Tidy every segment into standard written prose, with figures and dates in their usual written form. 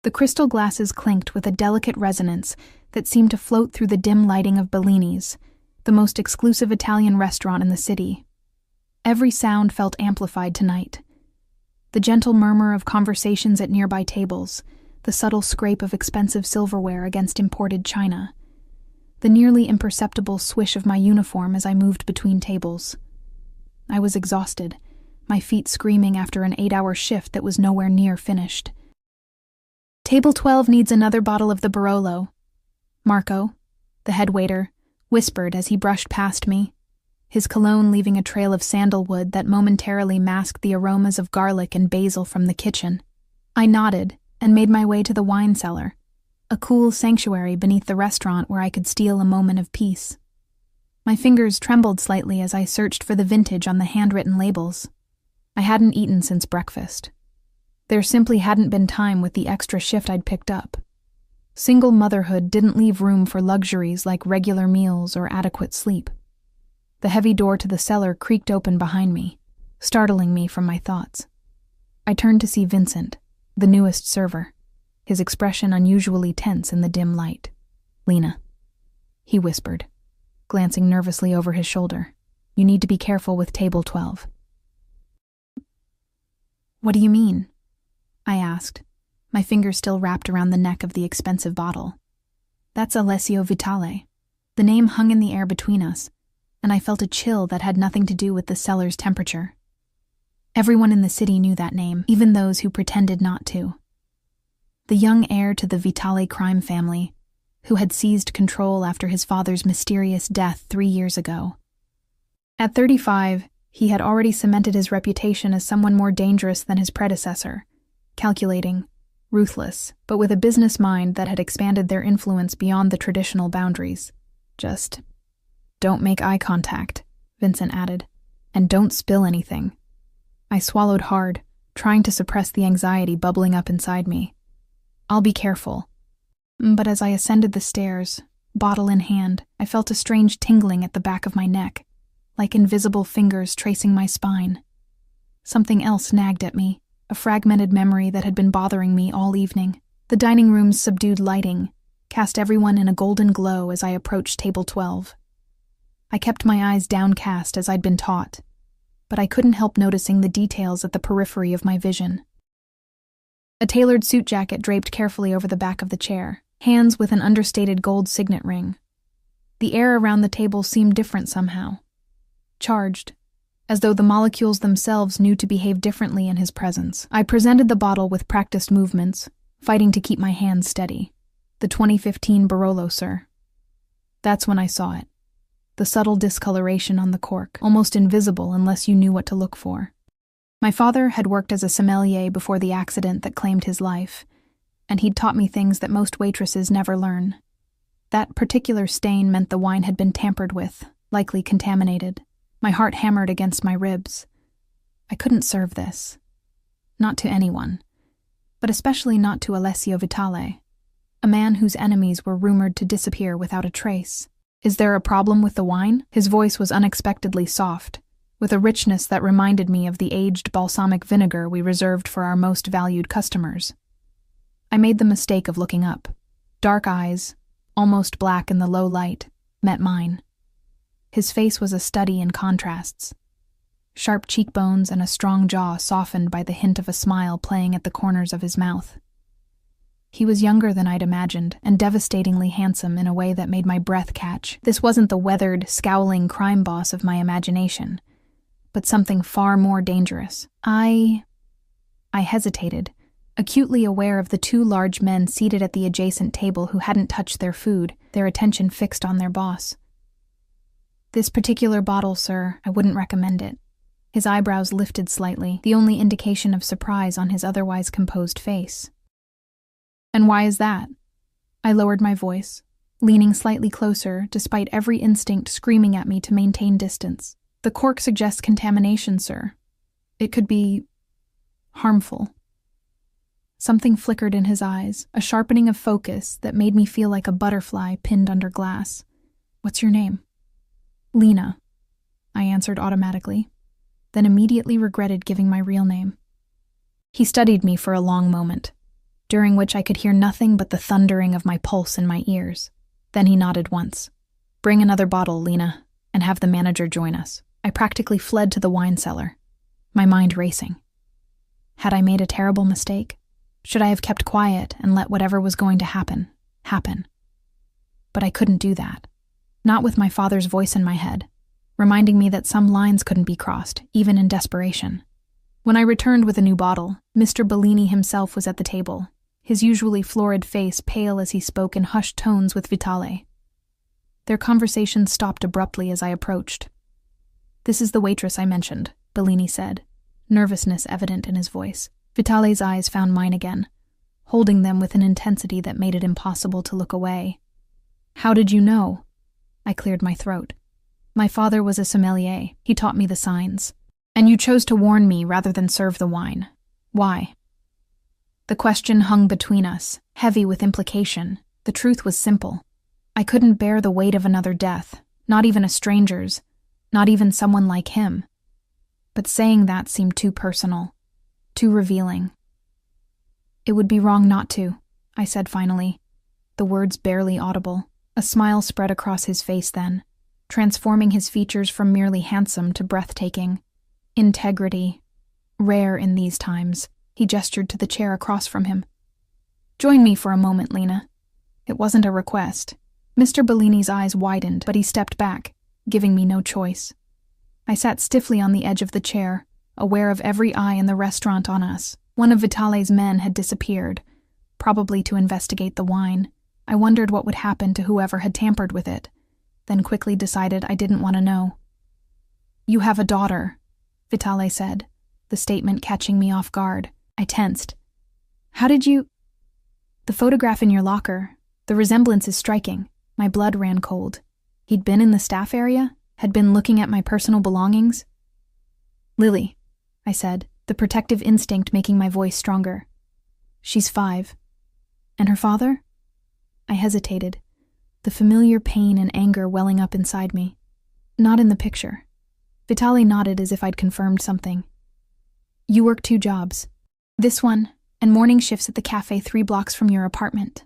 The crystal glasses clinked with a delicate resonance that seemed to float through the dim lighting of Bellini's, the most exclusive Italian restaurant in the city. Every sound felt amplified tonight. The gentle murmur of conversations at nearby tables, the subtle scrape of expensive silverware against imported china, the nearly imperceptible swish of my uniform as I moved between tables. I was exhausted, my feet screaming after an 8-hour shift that was nowhere near finished. "Table 12 needs another bottle of the Barolo," Marco, the head waiter, whispered as he brushed past me, his cologne leaving a trail of sandalwood that momentarily masked the aromas of garlic and basil from the kitchen. I nodded and made my way to the wine cellar, a cool sanctuary beneath the restaurant where I could steal a moment of peace. My fingers trembled slightly as I searched for the vintage on the handwritten labels. I hadn't eaten since breakfast. There simply hadn't been time with the extra shift I'd picked up. Single motherhood didn't leave room for luxuries like regular meals or adequate sleep. The heavy door to the cellar creaked open behind me, startling me from my thoughts. I turned to see Vincent, the newest server, his expression unusually tense in the dim light. "Lena," he whispered, glancing nervously over his shoulder. "You need to be careful with table 12. "What do you mean?" I asked, my fingers still wrapped around the neck of the expensive bottle. "That's Alessio Vitale." The name hung in the air between us, and I felt a chill that had nothing to do with the cellar's temperature. Everyone in the city knew that name, even those who pretended not to. The young heir to the Vitale crime family, who had seized control after his father's mysterious death 3 years ago. At 35, he had already cemented his reputation as someone more dangerous than his predecessor, calculating, ruthless, but with a business mind that had expanded their influence beyond the traditional boundaries. "Just don't make eye contact," Vincent added, "and don't spill anything." I swallowed hard, trying to suppress the anxiety bubbling up inside me. "I'll be careful." But as I ascended the stairs, bottle in hand, I felt a strange tingling at the back of my neck, like invisible fingers tracing my spine. Something else nagged at me, a fragmented memory that had been bothering me all evening. The dining room's subdued lighting cast everyone in a golden glow as I approached table 12. I kept my eyes downcast as I'd been taught, but I couldn't help noticing the details at the periphery of my vision. A tailored suit jacket draped carefully over the back of the chair, hands with an understated gold signet ring. The air around the table seemed different somehow. Charged, as though the molecules themselves knew to behave differently in his presence. I presented the bottle with practiced movements, fighting to keep my hands steady. "The 2015 Barolo, sir." That's when I saw it. The subtle discoloration on the cork, almost invisible unless you knew what to look for. My father had worked as a sommelier before the accident that claimed his life, and he'd taught me things that most waitresses never learn. That particular stain meant the wine had been tampered with, likely contaminated. My heart hammered against my ribs. I couldn't serve this. Not to anyone, but especially not to Alessio Vitale, a man whose enemies were rumored to disappear without a trace. "Is there a problem with the wine?" His voice was unexpectedly soft, with a richness that reminded me of the aged balsamic vinegar we reserved for our most valued customers. I made the mistake of looking up. Dark eyes, almost black in the low light, met mine. His face was a study in contrasts. Sharp cheekbones and a strong jaw softened by the hint of a smile playing at the corners of his mouth. He was younger than I'd imagined, and devastatingly handsome in a way that made my breath catch. This wasn't the weathered, scowling crime boss of my imagination, but something far more dangerous. I hesitated, acutely aware of the 2 large men seated at the adjacent table who hadn't touched their food, their attention fixed on their boss. "This particular bottle, sir, I wouldn't recommend it." His eyebrows lifted slightly, the only indication of surprise on his otherwise composed face. "And why is that?" I lowered my voice, leaning slightly closer despite every instinct screaming at me to maintain distance. "The cork suggests contamination, sir. It could be harmful." Something flickered in his eyes, a sharpening of focus that made me feel like a butterfly pinned under glass. "What's your name?" "Lena," I answered automatically, then immediately regretted giving my real name. He studied me for a long moment, during which I could hear nothing but the thundering of my pulse in my ears. Then he nodded once. "Bring another bottle, Lena, and have the manager join us." I practically fled to the wine cellar, my mind racing. Had I made a terrible mistake? Should I have kept quiet and let whatever was going to happen, happen? But I couldn't do that. Not with my father's voice in my head, reminding me that some lines couldn't be crossed, even in desperation. When I returned with a new bottle, Mr. Bellini himself was at the table, his usually florid face pale as he spoke in hushed tones with Vitale. Their conversation stopped abruptly as I approached. "This is the waitress I mentioned," Bellini said, nervousness evident in his voice. Vitale's eyes found mine again, holding them with an intensity that made it impossible to look away. "How did you know?" I cleared my throat. "My father was a sommelier. He taught me the signs. And you chose to warn me rather than serve the wine. Why?" The question hung between us, heavy with implication. The truth was simple. I couldn't bear the weight of another death, not even a stranger's, not even someone like him. But saying that seemed too personal, too revealing. "It would be wrong not to," I said finally, the words barely audible. A smile spread across his face then, transforming his features from merely handsome to breathtaking. Integrity, rare in these times. He gestured to the chair across from him. "Join me for a moment, Lena." It wasn't a request. Mr. Bellini's eyes widened, but he stepped back, giving me no choice. I sat stiffly on the edge of the chair, aware of every eye in the restaurant on us. One of Vitale's men had disappeared, probably to investigate the wine. I wondered what would happen to whoever had tampered with it, then quickly decided I didn't want to know. "You have a daughter," Vitale said, the statement catching me off guard. I tensed. "How did you—" "The photograph in your locker. The resemblance is striking." My blood ran cold. He'd been in the staff area? Had been looking at my personal belongings? "Lily," I said, the protective instinct making my voice stronger. "She's 5. And her father?" I hesitated, the familiar pain and anger welling up inside me. "Not in the picture." Vitale nodded as if I'd confirmed something. "You work 2 jobs. This one, and morning shifts at the cafe 3 blocks from your apartment."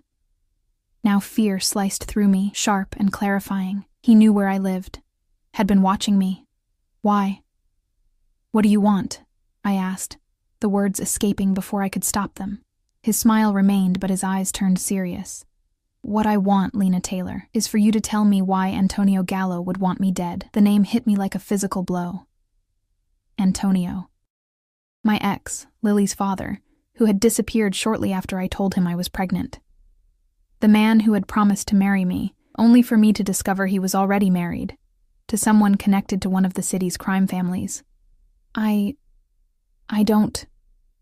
Now fear sliced through me, sharp and clarifying. He knew where I lived. Had been watching me. Why? "What do you want?" I asked, the words escaping before I could stop them. His smile remained, but his eyes turned serious. "What I want, Lena Taylor, is for you to tell me why Antonio Gallo would want me dead." The name hit me like a physical blow. Antonio. My ex, Lily's father, who had disappeared shortly after I told him I was pregnant. The man who had promised to marry me, only for me to discover he was already married, to someone connected to one of the city's crime families. I don't,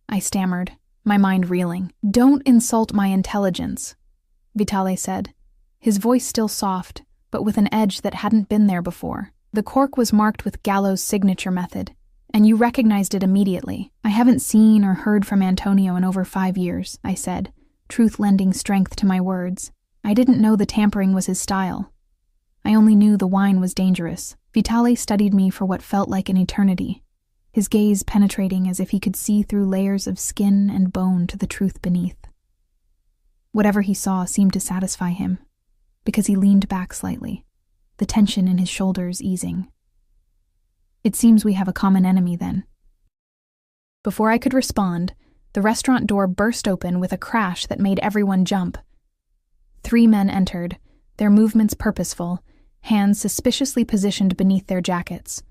I stammered, my mind reeling. "Don't insult my intelligence," Vitale said, his voice still soft, but with an edge that hadn't been there before. "The cork was marked with Gallo's signature method, and you recognized it immediately." "I haven't seen or heard from Antonio in over 5 years," I said, truth lending strength to my words. I didn't know the tampering was his style. I only knew the wine was dangerous. Vitale studied me for what felt like an eternity, his gaze penetrating as if he could see through layers of skin and bone to the truth beneath. Whatever he saw seemed to satisfy him, because he leaned back slightly, the tension in his shoulders easing. "It seems we have a common enemy, then." Before I could respond, the restaurant door burst open with a crash that made everyone jump. 3 men entered, their movements purposeful, hands suspiciously positioned beneath their jackets.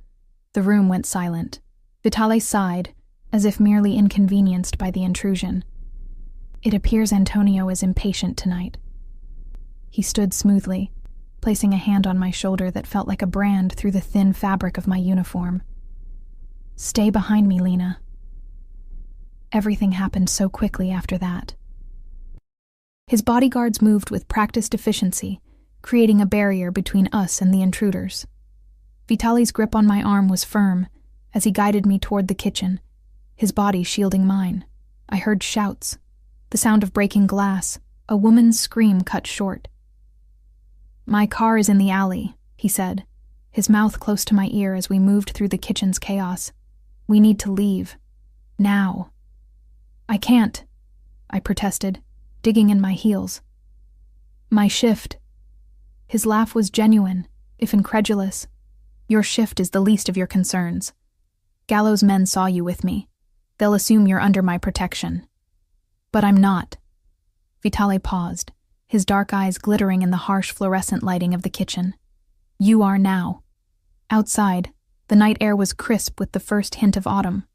The room went silent. Vitale sighed, as if merely inconvenienced by the intrusion. "It appears Antonio is impatient tonight." He stood smoothly, placing a hand on my shoulder that felt like a brand through the thin fabric of my uniform. "Stay behind me, Lena." Everything happened so quickly after that. His bodyguards moved with practiced efficiency, creating a barrier between us and the intruders. Vitale's grip on my arm was firm as he guided me toward the kitchen, his body shielding mine. I heard shouts, the sound of breaking glass, a woman's scream cut short. "My car is in the alley," he said, his mouth close to my ear as we moved through the kitchen's chaos. "We need to leave. Now." "I can't," I protested, digging in my heels. My shift. His laugh was genuine, if incredulous. Your shift is the least of your concerns. Gallows men saw you with me. They'll assume you're under my protection. But I'm not. Vitale paused, his dark eyes glittering in the harsh fluorescent lighting of the kitchen. You are now. Outside, the night air was crisp with the first hint of autumn,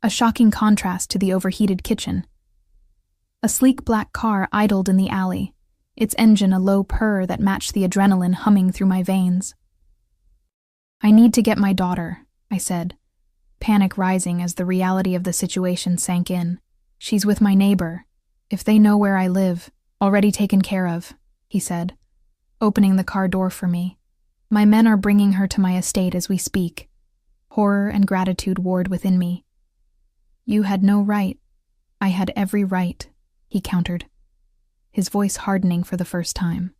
a shocking contrast to the overheated kitchen. A sleek black car idled in the alley, its engine a low purr that matched the adrenaline humming through my veins. I need to get my daughter, I said, panic rising as the reality of the situation sank in. She's with my neighbor. If they know where I live, already taken care of, he said, opening the car door for me. My men are bringing her to my estate as we speak. Horror and gratitude warred within me. You had no right. I had every right, he countered, his voice hardening for the first time.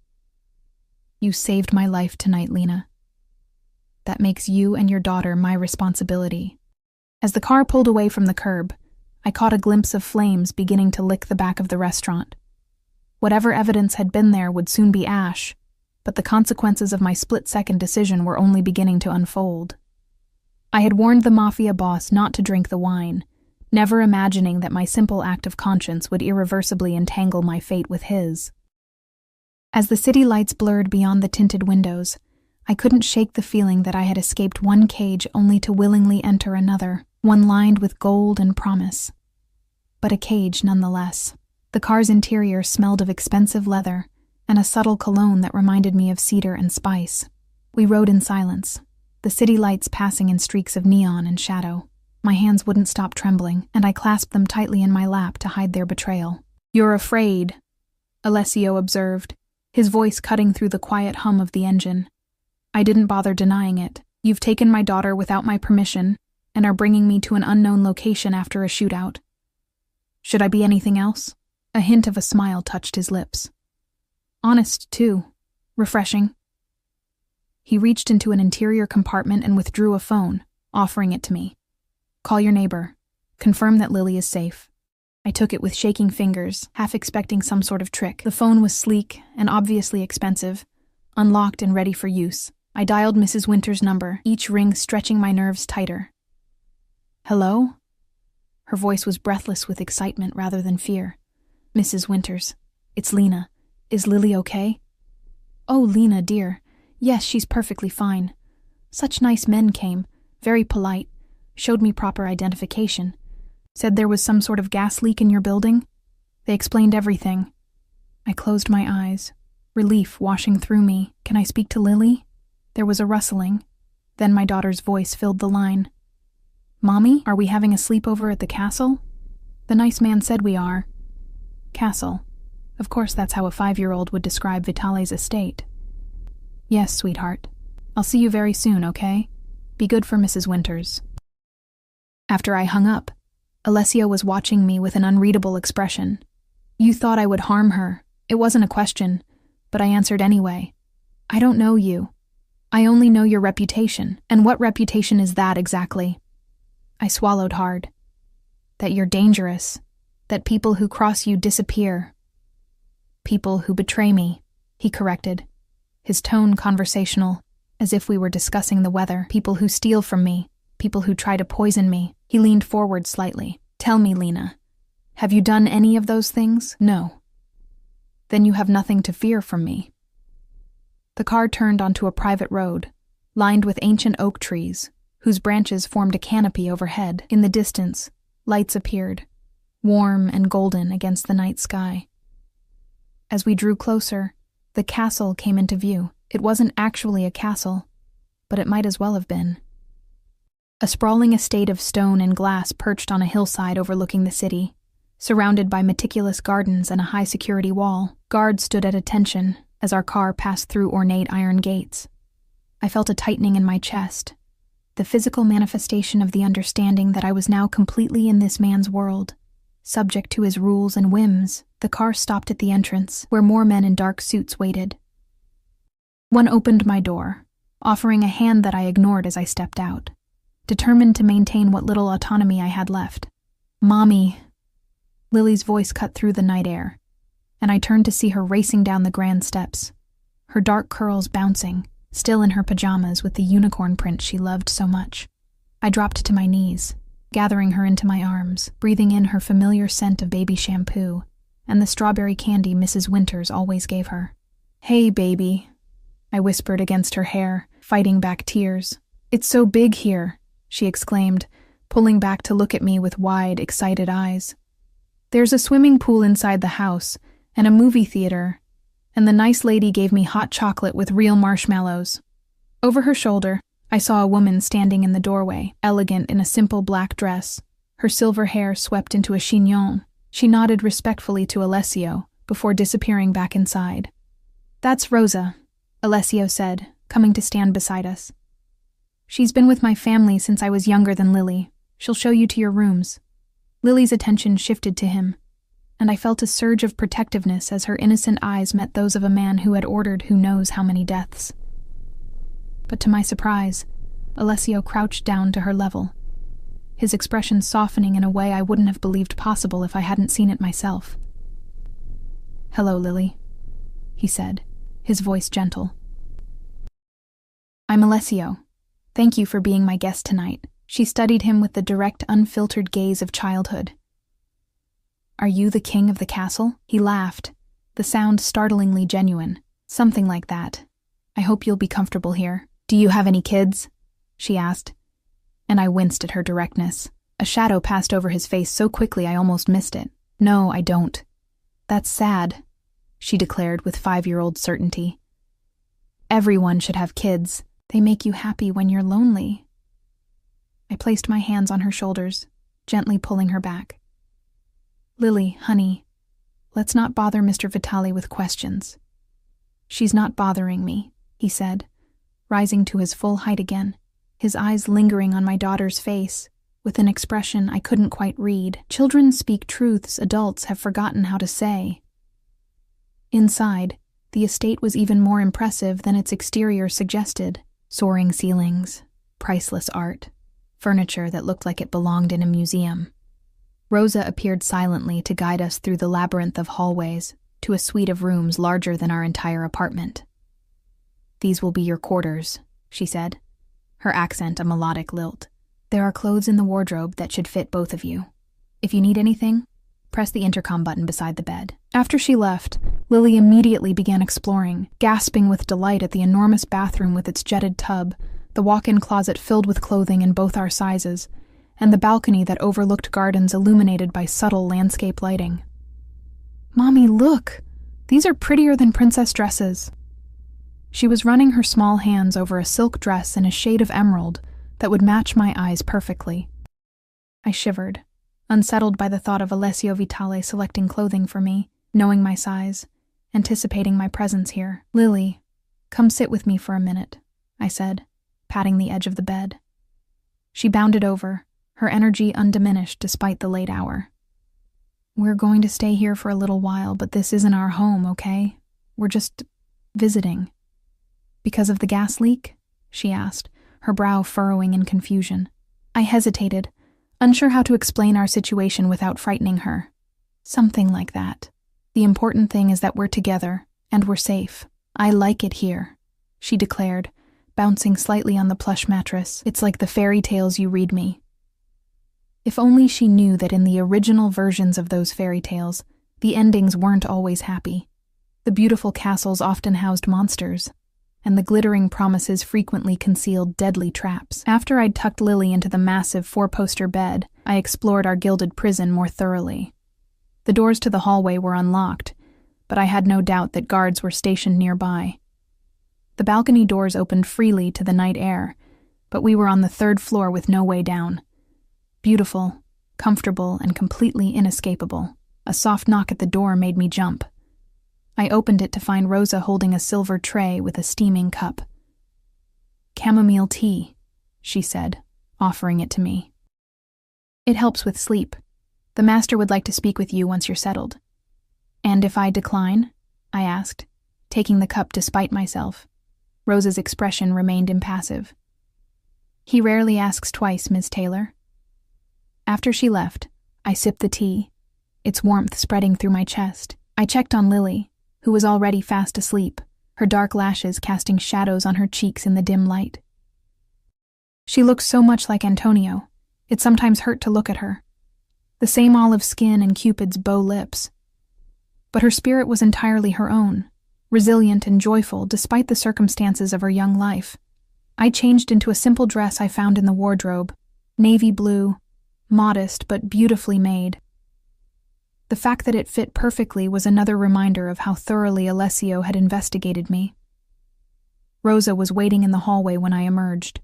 You saved my life tonight, Lena. That makes you and your daughter my responsibility. As the car pulled away from the curb, I caught a glimpse of flames beginning to lick the back of the restaurant. Whatever evidence had been there would soon be ash, but the consequences of my split-second decision were only beginning to unfold. I had warned the Mafia boss not to drink the wine, never imagining that my simple act of conscience would irreversibly entangle my fate with his. As the city lights blurred beyond the tinted windows, I couldn't shake the feeling that I had escaped one cage only to willingly enter another, one lined with gold and promise. But a cage nonetheless. The car's interior smelled of expensive leather and a subtle cologne that reminded me of cedar and spice. We rode in silence, the city lights passing in streaks of neon and shadow. My hands wouldn't stop trembling, and I clasped them tightly in my lap to hide their betrayal. You're afraid, Alessio observed, his voice cutting through the quiet hum of the engine. I didn't bother denying it. You've taken my daughter without my permission and are bringing me to an unknown location after a shootout. Should I be anything else? A hint of a smile touched his lips. Honest, too. Refreshing. He reached into an interior compartment and withdrew a phone, offering it to me. Call your neighbor. Confirm that Lily is safe. I took it with shaking fingers, half expecting some sort of trick. The phone was sleek and obviously expensive, unlocked and ready for use. I dialed Mrs. Winter's number, each ring stretching my nerves tighter. Hello? Her voice was breathless with excitement rather than fear. Mrs. Winters, it's Lena. Is Lily okay? Oh, Lena, dear. Yes, she's perfectly fine. Such nice men came, very polite, showed me proper identification. Said there was some sort of gas leak in your building. They explained everything. I closed my eyes, relief washing through me. Can I speak to Lily? There was a rustling. Then my daughter's voice filled the line. Mommy, are we having a sleepover at the castle? The nice man said we are. Castle. Of course that's how a 5-year-old would describe Vitale's estate. Yes, sweetheart. I'll see you very soon, okay? Be good for Mrs. Winters. After I hung up, Alessio was watching me with an unreadable expression. You thought I would harm her. It wasn't a question, but I answered anyway. I don't know you. I only know your reputation, and what reputation is that exactly? I swallowed hard. That you're dangerous, that people who cross you disappear. People who betray me, he corrected, his tone conversational, as if we were discussing the weather. People who steal from me, people who try to poison me. He leaned forward slightly. Tell me, Lena, have you done any of those things? No. Then you have nothing to fear from me. The car turned onto a private road, lined with ancient oak trees, whose branches formed a canopy overhead. In the distance, lights appeared, warm and golden against the night sky. As we drew closer, the castle came into view. It wasn't actually a castle, but it might as well have been. A sprawling estate of stone and glass perched on a hillside overlooking the city, surrounded by meticulous gardens and a high-security wall. Guards stood at attention as our car passed through ornate iron gates. I felt a tightening in my chest, the physical manifestation of the understanding that I was now completely in this man's world, subject to his rules and whims. The car stopped at the entrance, where more men in dark suits waited. One opened my door, offering a hand that I ignored as I stepped out, determined to maintain what little autonomy I had left. Mommy. Lily's voice cut through the night air. and I turned to see her racing down the grand steps, her dark curls bouncing, still in her pajamas with the unicorn print she loved so much. I dropped to my knees, gathering her into my arms, breathing in her familiar scent of baby shampoo and the strawberry candy Mrs. Winters always gave her. "Hey, baby," I whispered against her hair, fighting back tears. "It's so big here," she exclaimed, pulling back to look at me with wide, excited eyes. "There's a swimming pool inside the house, and a movie theater, and the nice lady gave me hot chocolate with real marshmallows." Over her shoulder, I saw a woman standing in the doorway, elegant in a simple black dress, her silver hair swept into a chignon. She nodded respectfully to Alessio before disappearing back inside. "That's Rosa," Alessio said, coming to stand beside us. "She's been with my family since I was younger than Lily. She'll show you to your rooms." Lily's attention shifted to him, and I felt a surge of protectiveness as her innocent eyes met those of a man who had ordered who knows how many deaths. But to my surprise, Alessio crouched down to her level, his expression softening in a way I wouldn't have believed possible if I hadn't seen it myself. "Hello, Lily," he said, his voice gentle. "I'm Alessio. Thank you for being my guest tonight." She studied him with the direct, unfiltered gaze of childhood. "Are you the king of the castle?" He laughed, the sound startlingly genuine. "Something like that. I hope you'll be comfortable here." "Do you have any kids?" she asked, and I winced at her directness. A shadow passed over his face so quickly I almost missed it. "No, I don't." "That's sad," she declared with 5-year-old certainty. "Everyone should have kids. They make you happy when you're lonely." I placed my hands on her shoulders, gently pulling her back. "Lily, honey, let's not bother Mr. Vitale with questions." "She's not bothering me," he said, rising to his full height again, his eyes lingering on my daughter's face, with an expression I couldn't quite read. Children speak truths adults have forgotten how to say. Inside, the estate was even more impressive than its exterior suggested. Soaring ceilings, priceless art, furniture that looked like it belonged in a museum. Rosa appeared silently to guide us through the labyrinth of hallways to a suite of rooms larger than our entire apartment. "These will be your quarters," she said, her accent a melodic lilt. "There are clothes in the wardrobe that should fit both of you. If you need anything, press the intercom button beside the bed." After she left, Lily immediately began exploring, gasping with delight at the enormous bathroom with its jetted tub, the walk-in closet filled with clothing in both our sizes, and the balcony that overlooked gardens illuminated by subtle landscape lighting. "Mommy, look! These are prettier than princess dresses." She was running her small hands over a silk dress in a shade of emerald that would match my eyes perfectly. I shivered, unsettled by the thought of Alessio Vitale selecting clothing for me, knowing my size, anticipating my presence here. "Lily, come sit with me for a minute," I said, patting the edge of the bed. She bounded over, her energy undiminished despite the late hour. "We're going to stay here for a little while, but this isn't our home, okay? We're just visiting." "Because of the gas leak?" she asked, her brow furrowing in confusion. I hesitated, unsure how to explain our situation without frightening her. "Something like that. The important thing is that we're together, and we're safe. I like it here," she declared, bouncing slightly on the plush mattress. "It's like the fairy tales you read me." If only she knew that in the original versions of those fairy tales, the endings weren't always happy. The beautiful castles often housed monsters, and the glittering promises frequently concealed deadly traps. After I'd tucked Lily into the massive 4-poster bed, I explored our gilded prison more thoroughly. The doors to the hallway were unlocked, but I had no doubt that guards were stationed nearby. The balcony doors opened freely to the night air, but we were on the 3rd floor with no way down. Beautiful, comfortable, and completely inescapable. A soft knock at the door made me jump. I opened it to find Rosa holding a silver tray with a steaming cup. "Chamomile tea," she said, offering it to me. "It helps with sleep. The master would like to speak with you once you're settled." "And if I decline?" I asked, taking the cup despite myself. Rosa's expression remained impassive. "He rarely asks twice, Miss Taylor." After she left, I sipped the tea, its warmth spreading through my chest. I checked on Lily, who was already fast asleep, her dark lashes casting shadows on her cheeks in the dim light. She looked so much like Antonio, it sometimes hurt to look at her. The same olive skin and Cupid's bow lips. But her spirit was entirely her own, resilient and joyful despite the circumstances of her young life. I changed into a simple dress I found in the wardrobe, navy blue, modest but beautifully made. The fact that it fit perfectly was another reminder of how thoroughly Alessio had investigated me. Rosa was waiting in the hallway when I emerged.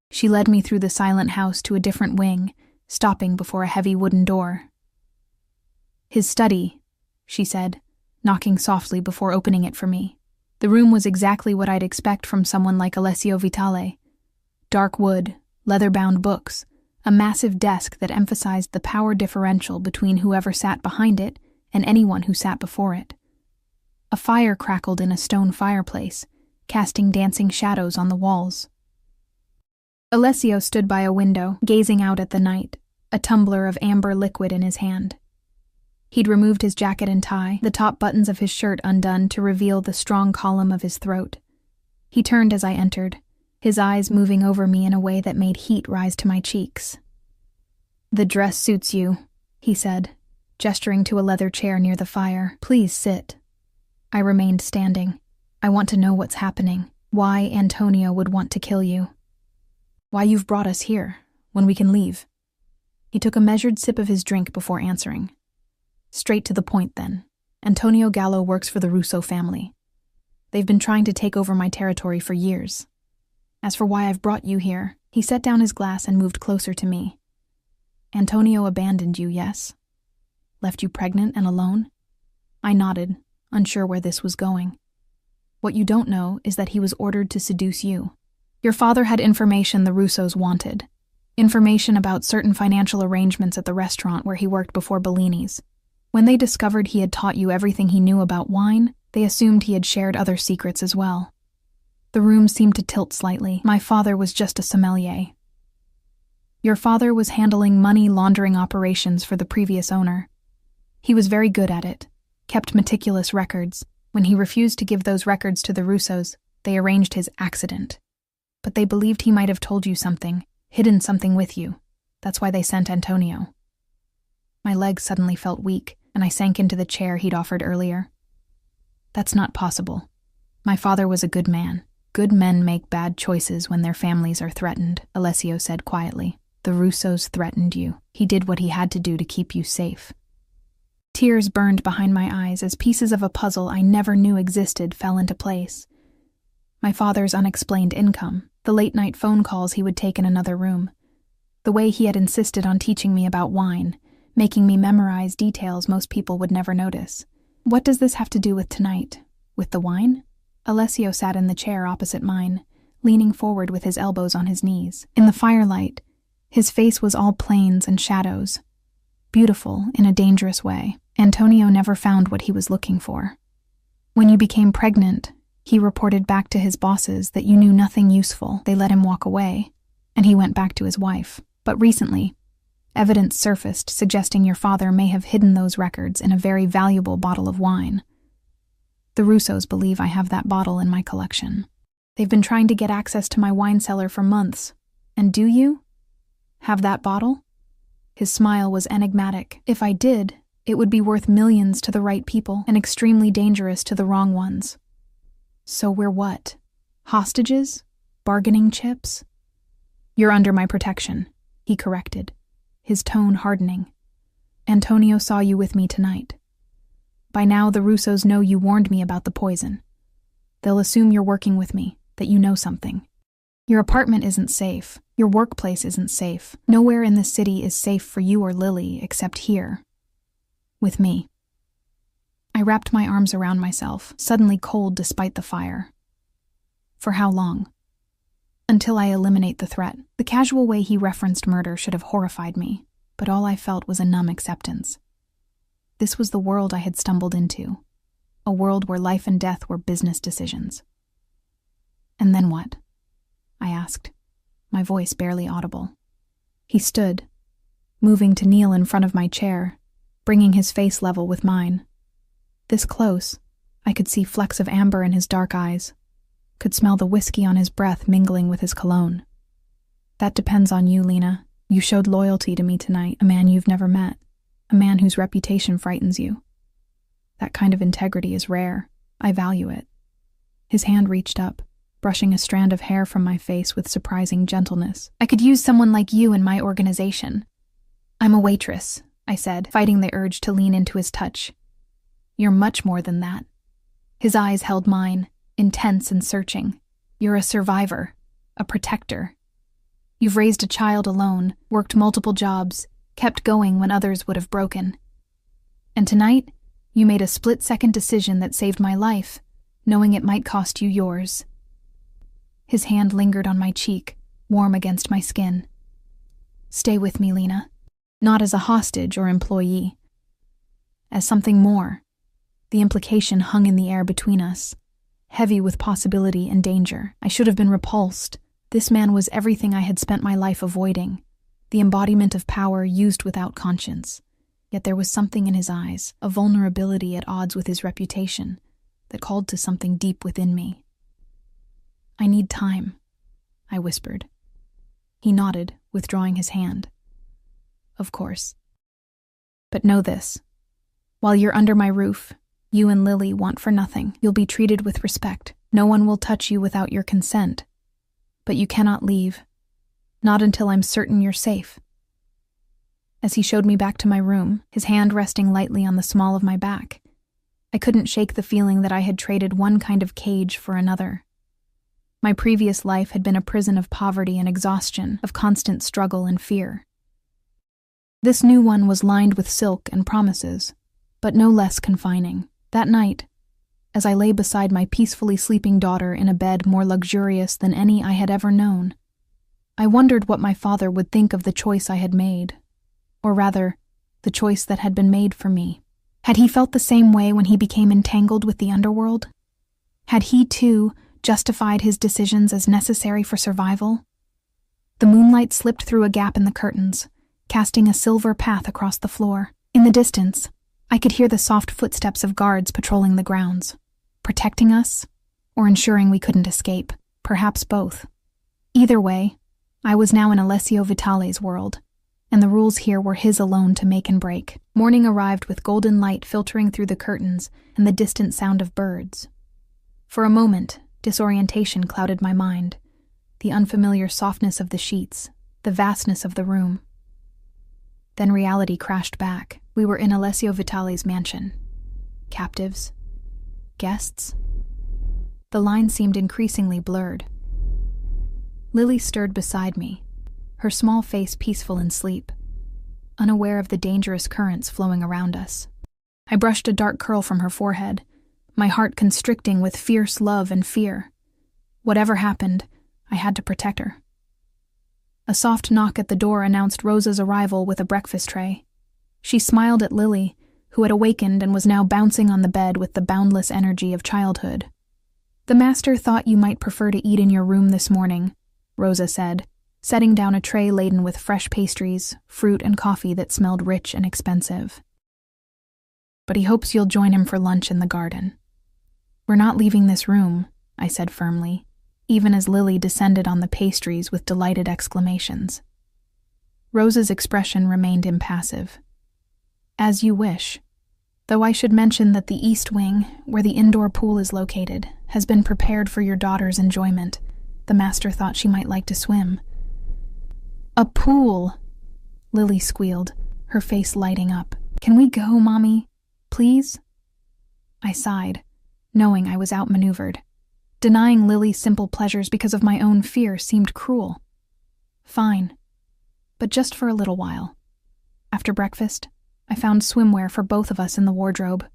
She led me through the silent house to a different wing, stopping before a heavy wooden door. "His study," she said, knocking softly before opening it for me. The room was exactly what I'd expect from someone like Alessio Vitale. Dark wood, leather-bound books, a massive desk that emphasized the power differential between whoever sat behind it and anyone who sat before it. A fire crackled in a stone fireplace, casting dancing shadows on the walls. Alessio stood by a window, gazing out at the night, a tumbler of amber liquid in his hand. He'd removed his jacket and tie, the top buttons of his shirt undone to reveal the strong column of his throat. He turned as I entered, his eyes moving over me in a way that made heat rise to my cheeks. "The dress suits you," he said, gesturing to a leather chair near the fire. "Please sit." I remained standing. "I want to know what's happening, why Antonio would want to kill you. Why you've brought us here, when we can leave." He took a measured sip of his drink before answering. "Straight to the point, then. Antonio Gallo works for the Russo family. They've been trying to take over my territory for years. As for why I've brought you here," he set down his glass and moved closer to me. "Antonio abandoned you, yes? Left you pregnant and alone?" I nodded, unsure where this was going. "What you don't know is that he was ordered to seduce you. Your father had information the Russos wanted. Information about certain financial arrangements at the restaurant where he worked before Bellini's. When they discovered he had taught you everything he knew about wine, they assumed he had shared other secrets as well." The room seemed to tilt slightly. "My father was just a sommelier." "Your father was handling money laundering operations for the previous owner. He was very good at it, kept meticulous records. When he refused to give those records to the Russos, they arranged his accident. But they believed he might have told you something, hidden something with you. That's why they sent Antonio." My legs suddenly felt weak, and I sank into the chair he'd offered earlier. "That's not possible. My father was a good man. Good men make bad choices when their families are threatened," Alessio said quietly. "The Russos threatened you. He did what he had to do to keep you safe." Tears burned behind my eyes as pieces of a puzzle I never knew existed fell into place. My father's unexplained income, the late-night phone calls he would take in another room, the way he had insisted on teaching me about wine, making me memorize details most people would never notice. "What does this have to do with tonight? With the wine?" Alessio sat in the chair opposite mine, leaning forward with his elbows on his knees. In the firelight, his face was all planes and shadows. Beautiful in a dangerous way. Antonio never found what he was looking for. When you became pregnant, he reported back to his bosses that you knew nothing useful. They let him walk away, and he went back to his wife. But recently, evidence surfaced suggesting your father may have hidden those records in a very valuable bottle of wine. The Russos believe I have that bottle in my collection. They've been trying to get access to my wine cellar for months. And do you have that bottle? His smile was enigmatic. If I did, it would be worth millions to the right people and extremely dangerous to the wrong ones. So we're what? Hostages? Bargaining chips? You're under my protection, he corrected, his tone hardening. Antonio saw you with me tonight. By now the Russos know you warned me about the poison. They'll assume you're working with me, that you know something. Your apartment isn't safe. Your workplace isn't safe. Nowhere in this city is safe for you or Lily except here. With me. I wrapped my arms around myself, suddenly cold despite the fire. For how long? Until I eliminate the threat. The casual way he referenced murder should have horrified me, but all I felt was a numb acceptance. This was the world I had stumbled into, a world where life and death were business decisions. And then what? I asked, my voice barely audible. He stood, moving to kneel in front of my chair, bringing his face level with mine. This close, I could see flecks of amber in his dark eyes, could smell the whiskey on his breath mingling with his cologne. That depends on you, Lena. You showed loyalty to me tonight, a man you've never met, a man whose reputation frightens you. That kind of integrity is rare. I value it. His hand reached up, brushing a strand of hair from my face with surprising gentleness. I could use someone like you in my organization. I'm a waitress, I said, fighting the urge to lean into his touch. You're much more than that. His eyes held mine, intense and searching. You're a survivor, a protector. You've raised a child alone, worked multiple jobs, kept going when others would have broken. And tonight, you made a split-second decision that saved my life, knowing it might cost you yours. His hand lingered on my cheek, warm against my skin. Stay with me, Lena. Not as a hostage or employee. As something more. The implication hung in the air between us, heavy with possibility and danger. I should have been repulsed. This man was everything I had spent my life avoiding, the embodiment of power used without conscience. Yet there was something in his eyes, a vulnerability at odds with his reputation, that called to something deep within me. I need time, I whispered. He nodded, withdrawing his hand. Of course. But know this. While you're under my roof, you and Lily want for nothing. You'll be treated with respect. No one will touch you without your consent. But you cannot leave. Not until I'm certain you're safe. As he showed me back to my room, his hand resting lightly on the small of my back, I couldn't shake the feeling that I had traded one kind of cage for another. My previous life had been a prison of poverty and exhaustion, of constant struggle and fear. This new one was lined with silk and promises, but no less confining. That night, as I lay beside my peacefully sleeping daughter in a bed more luxurious than any I had ever known, I wondered what my father would think of the choice I had made, or rather, the choice that had been made for me. Had he felt the same way when he became entangled with the underworld? Had he, too, justified his decisions as necessary for survival? The moonlight slipped through a gap in the curtains, casting a silver path across the floor. In the distance, I could hear the soft footsteps of guards patrolling the grounds, protecting us, or ensuring we couldn't escape, perhaps both. Either way, I was now in Alessio Vitale's world, and the rules here were his alone to make and break. Morning arrived with golden light filtering through the curtains and the distant sound of birds. For a moment, disorientation clouded my mind, the unfamiliar softness of the sheets, the vastness of the room. Then reality crashed back. We were in Alessio Vitale's mansion. Captives? Guests? The line seemed increasingly blurred. Lily stirred beside me, her small face peaceful in sleep, unaware of the dangerous currents flowing around us. I brushed a dark curl from her forehead, my heart constricting with fierce love and fear. Whatever happened, I had to protect her. A soft knock at the door announced Rosa's arrival with a breakfast tray. She smiled at Lily, who had awakened and was now bouncing on the bed with the boundless energy of childhood. The master thought you might prefer to eat in your room this morning, Rosa said, setting down a tray laden with fresh pastries, fruit, and coffee that smelled rich and expensive. But he hopes you'll join him for lunch in the garden. We're not leaving this room, I said firmly, even as Lily descended on the pastries with delighted exclamations. Rosa's expression remained impassive. As you wish, though I should mention that the east wing, where the indoor pool is located, has been prepared for your daughter's enjoyment. The master thought she might like to swim. A pool! Lily squealed, her face lighting up. Can we go, Mommy? Please? I sighed, knowing I was outmaneuvered. Denying Lily's simple pleasures because of my own fear seemed cruel. Fine, but just for a little while. After breakfast, I found swimwear for both of us in the wardrobe.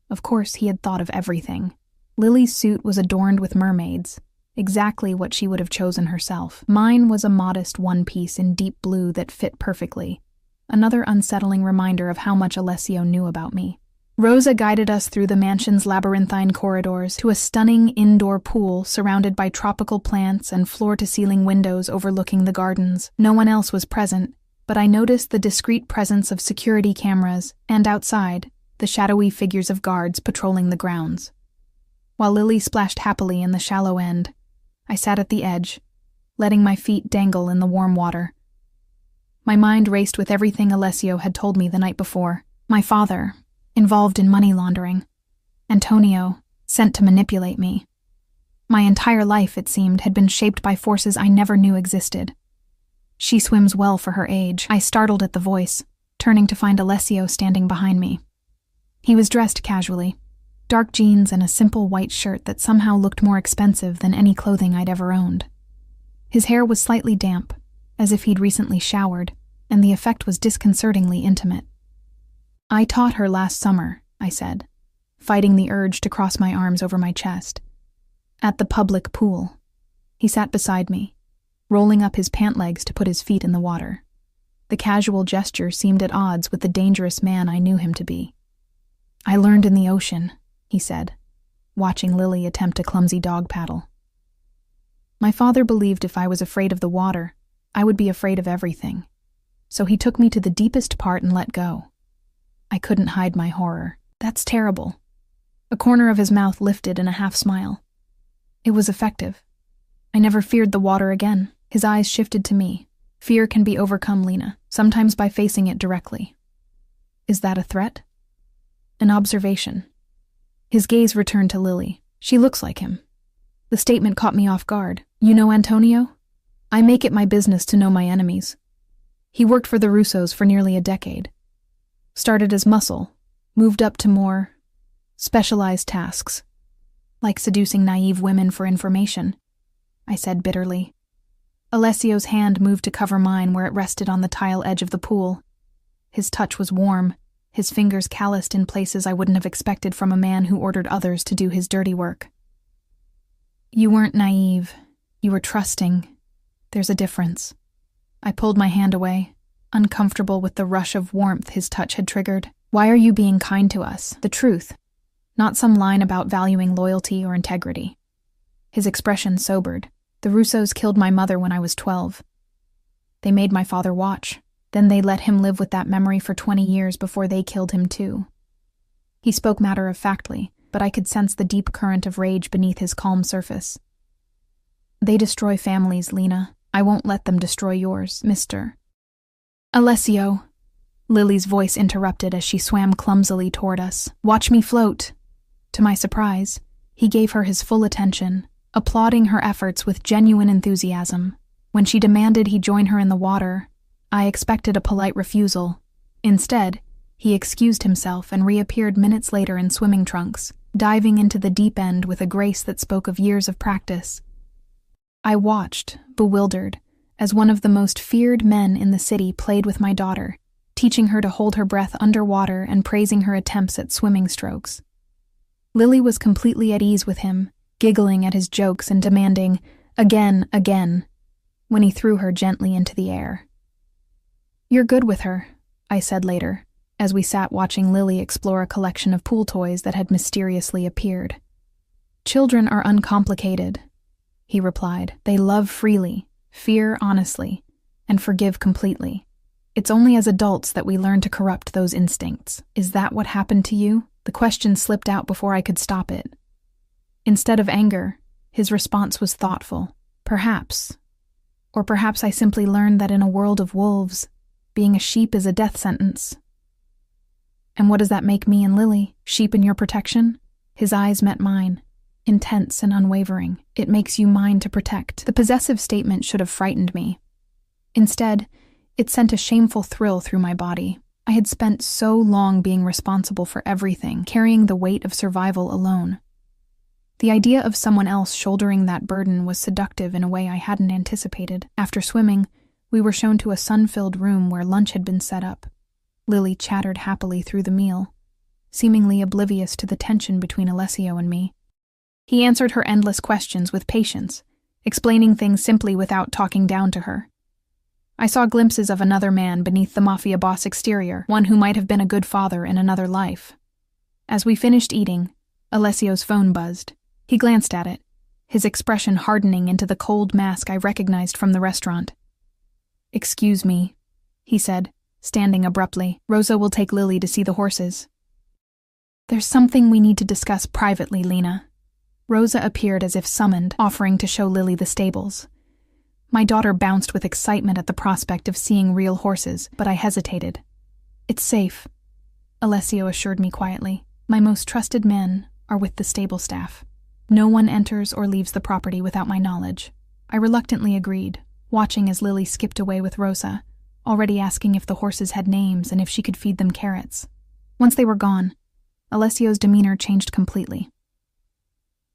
Of course, he had thought of everything. Lily's suit was adorned with mermaids, exactly what she would have chosen herself. Mine was a modest one-piece in deep blue that fit perfectly, another unsettling reminder of how much Alessio knew about me. Rosa guided us through the mansion's labyrinthine corridors to a stunning indoor pool surrounded by tropical plants and floor-to-ceiling windows overlooking the gardens. No one else was present, but I noticed the discreet presence of security cameras, and outside, the shadowy figures of guards patrolling the grounds. While Lily splashed happily in the shallow end, I sat at the edge, letting my feet dangle in the warm water. My mind raced with everything Alessio had told me the night before. My father, involved in money laundering. Antonio, sent to manipulate me. My entire life, it seemed, had been shaped by forces I never knew existed. She swims well for her age. I startled at the voice, turning to find Alessio standing behind me. He was dressed casually, dark jeans and a simple white shirt that somehow looked more expensive than any clothing I'd ever owned. His hair was slightly damp, as if he'd recently showered, and the effect was disconcertingly intimate. "I taught her last summer," I said, fighting the urge to cross my arms over my chest. "At the public pool." He sat beside me, rolling up his pant legs to put his feet in the water. The casual gesture seemed at odds with the dangerous man I knew him to be. "I learned in the ocean," he said, watching Lily attempt a clumsy dog paddle. My father believed if I was afraid of the water, I would be afraid of everything. So he took me to the deepest part and let go. I couldn't hide my horror. "That's terrible." A corner of his mouth lifted in a half-smile. "It was effective. I never feared the water again." His eyes shifted to me. "Fear can be overcome, Lena, sometimes by facing it directly." "Is that a threat?" "An observation." His gaze returned to Lily. "She looks like him." The statement caught me off guard. "You know Antonio?" "I make it my business to know my enemies." He worked for the Russos for nearly a decade. Started as muscle, moved up to more specialized tasks, like seducing naive women for information, I said bitterly. Alessio's hand moved to cover mine where it rested on the tile edge of the pool. His touch was warm, his fingers calloused in places I wouldn't have expected from a man who ordered others to do his dirty work. "You weren't naive. You were trusting. There's a difference." I pulled my hand away, uncomfortable with the rush of warmth his touch had triggered. "Why are you being kind to us? The truth, not some line about valuing loyalty or integrity." His expression sobered. "The Russos killed my mother when I was 12. They made my father watch. Then they let him live with that memory for 20 years before they killed him too." He spoke matter-of-factly, but I could sense the deep current of rage beneath his calm surface. "They destroy families, Lena. I won't let them destroy yours, Mr. Alessio." Lily's voice interrupted as she swam clumsily toward us. "Watch me float." To my surprise, he gave her his full attention, applauding her efforts with genuine enthusiasm. When she demanded he join her in the water, I expected a polite refusal. Instead, he excused himself and reappeared minutes later in swimming trunks, diving into the deep end with a grace that spoke of years of practice. I watched, bewildered, as one of the most feared men in the city played with my daughter, teaching her to hold her breath underwater and praising her attempts at swimming strokes. Lily was completely at ease with him, giggling at his jokes and demanding, "Again, again," when he threw her gently into the air. "You're good with her," I said later, as we sat watching Lily explore a collection of pool toys that had mysteriously appeared. "Children are uncomplicated," he replied. "They love freely, fear honestly, and forgive completely. It's only as adults that we learn to corrupt those instincts." "Is that what happened to you?" The question slipped out before I could stop it. Instead of anger, his response was thoughtful. "Perhaps. Or perhaps I simply learned that in a world of wolves, being a sheep is a death sentence." "And what does that make me and Lily? Sheep in your protection?" His eyes met mine, intense and unwavering. "It makes you mine to protect." The possessive statement should have frightened me. Instead, it sent a shameful thrill through my body. I had spent so long being responsible for everything, carrying the weight of survival alone. The idea of someone else shouldering that burden was seductive in a way I hadn't anticipated. After swimming, we were shown to a sun-filled room where lunch had been set up. Lily chattered happily through the meal, seemingly oblivious to the tension between Alessio and me. He answered her endless questions with patience, explaining things simply without talking down to her. I saw glimpses of another man beneath the Mafia boss exterior, one who might have been a good father in another life. As we finished eating, Alessio's phone buzzed. He glanced at it, his expression hardening into the cold mask I recognized from the restaurant. "Excuse me," he said, standing abruptly. "Rosa will take Lily to see the horses." There's something we need to discuss privately, Lena. Rosa appeared as if summoned, offering to show Lily the stables. My daughter bounced with excitement at the prospect of seeing real horses, but I hesitated. It's safe, Alessio assured me quietly. My most trusted men are with the stable staff. No one enters or leaves the property without my knowledge. I reluctantly agreed, watching as Lily skipped away with Rosa, already asking if the horses had names and if she could feed them carrots. Once they were gone, Alessio's demeanor changed completely.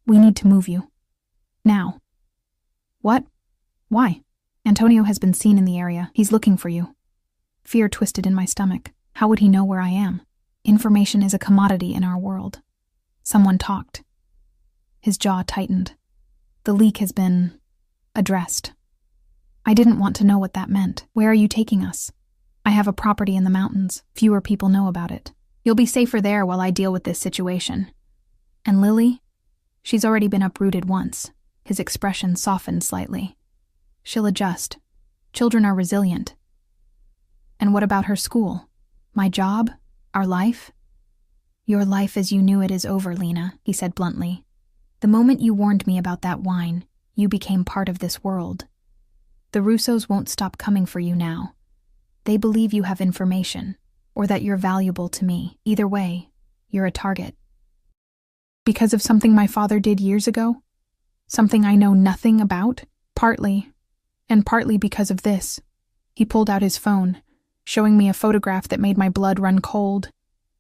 We need to move you. Now. What? Why? Antonio has been seen in the area. He's looking for you. Fear twisted in my stomach. How would he know where I am? Information is a commodity in our world. Someone talked. His jaw tightened. The leak has been addressed. I didn't want to know what that meant. Where are you taking us? I have a property in the mountains. Fewer people know about it. You'll be safer there while I deal with this situation. And Lily? She's already been uprooted once. His expression softened slightly. She'll adjust. Children are resilient. And what about her school? My job? Our life? Your life as you knew it is over, Lena, he said bluntly. The moment you warned me about that wine, you became part of this world. The Russos won't stop coming for you now. They believe you have information, or that you're valuable to me. Either way, you're a target. Because of something my father did years ago? Something I know nothing about? Partly. And partly because of this. He pulled out his phone, showing me a photograph that made my blood run cold.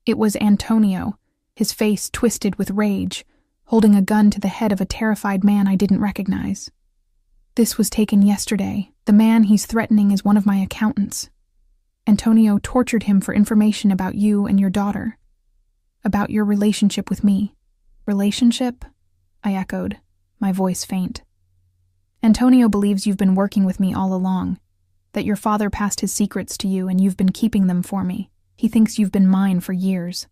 It was Antonio, his face twisted with rage, holding a gun to the head of a terrified man I didn't recognize. This was taken yesterday. The man he's threatening is one of my accountants. Antonio tortured him for information about you and your daughter. About your relationship with me. Relationship? I echoed, my voice faint. Antonio believes you've been working with me all along, that your father passed his secrets to you and you've been keeping them for me. He thinks you've been mine for years.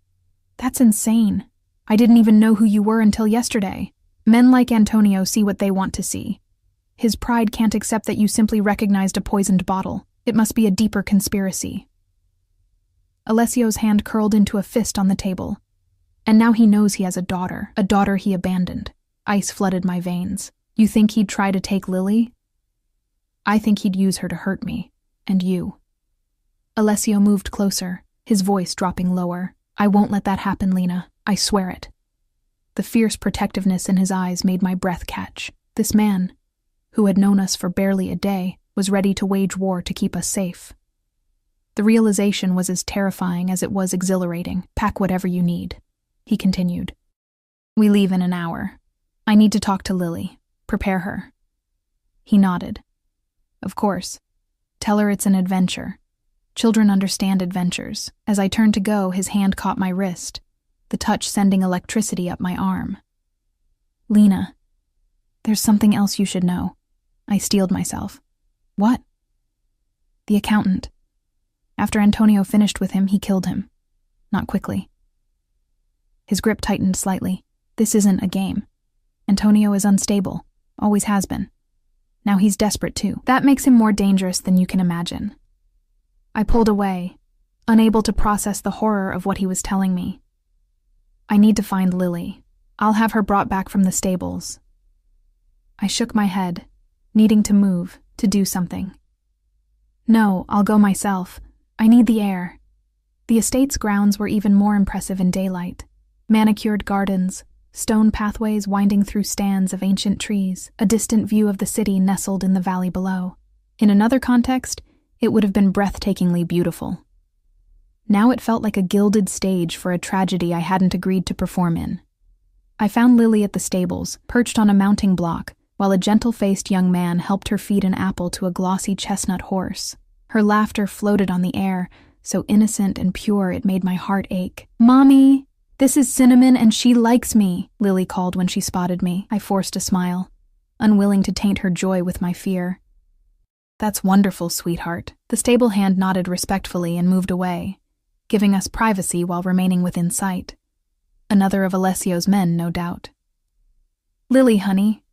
That's insane. I didn't even know who you were until yesterday. Men like Antonio see what they want to see. His pride can't accept that you simply recognized a poisoned bottle. It must be a deeper conspiracy. Alessio's hand curled into a fist on the table. And now he knows he has a daughter he abandoned. Ice flooded my veins. You think he'd try to take Lily? I think he'd use her to hurt me. And you. Alessio moved closer, his voice dropping lower. I won't let that happen, Lena. I swear it. The fierce protectiveness in his eyes made my breath catch. This man, who had known us for barely a day, was ready to wage war to keep us safe. The realization was as terrifying as it was exhilarating. Pack whatever you need, he continued. We leave in an hour. I need to talk to Lily. Prepare her. He nodded. Of course. Tell her it's an adventure. Children understand adventures. As I turned to go, his hand caught my wrist, the touch sending electricity up my arm. Lena, there's something else you should know. I steeled myself. What? The accountant. After Antonio finished with him, he killed him. Not quickly. His grip tightened slightly. This isn't a game. Antonio is unstable. Always has been. Now he's desperate too. That makes him more dangerous than you can imagine. I pulled away, unable to process the horror of what he was telling me. I need to find Lily. I'll have her brought back from the stables. I shook my head, needing to move, to do something. No, I'll go myself. I need the air. The estate's grounds were even more impressive in daylight. Manicured gardens, stone pathways winding through stands of ancient trees, a distant view of the city nestled in the valley below. In another context, it would have been breathtakingly beautiful. Now it felt like a gilded stage for a tragedy I hadn't agreed to perform in. I found Lily at the stables, perched on a mounting block, while a gentle-faced young man helped her feed an apple to a glossy chestnut horse. Her laughter floated on the air, so innocent and pure it made my heart ache. "Mommy, this is Cinnamon and she likes me," Lily called when she spotted me. I forced a smile, unwilling to taint her joy with my fear. "That's wonderful, sweetheart." The stable hand nodded respectfully and moved away, giving us privacy while remaining within sight. Another of Alessio's men, no doubt. "Lily, honey,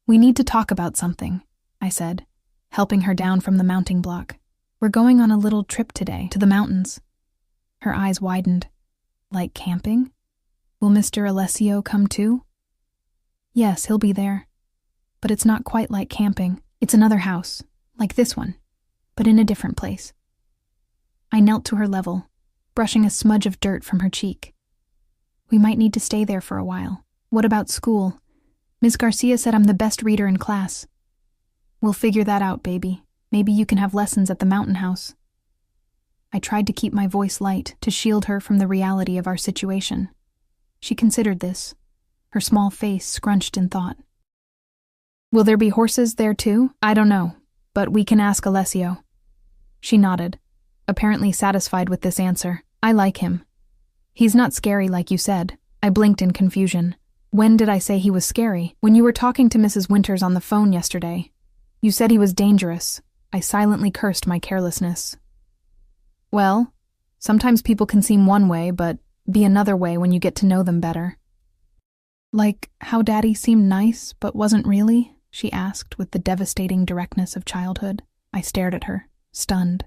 we need to talk about something," I said, helping her down from the mounting block. "We're going on a little trip today, to the mountains." Her eyes widened. "Like camping?" Will Mr. Alessio come too? Yes, he'll be there. But it's not quite like camping. It's another house, like this one, but in a different place. I knelt to her level, brushing a smudge of dirt from her cheek. We might need to stay there for a while. What about school? Ms. Garcia said I'm the best reader in class. We'll figure that out, baby. Maybe you can have lessons at the mountain house. I tried to keep my voice light to shield her from the reality of our situation. She considered this, her small face scrunched in thought. Will there be horses there too? I don't know, but we can ask Alessio. She nodded, apparently satisfied with this answer. I like him. He's not scary like you said. I blinked in confusion. When did I say he was scary? When you were talking to Mrs. Winters on the phone yesterday. You said he was dangerous. I silently cursed my carelessness. Well, sometimes people can seem one way, but be another way when you get to know them better. Like how Daddy seemed nice, but wasn't really? She asked with the devastating directness of childhood. I stared at her, stunned.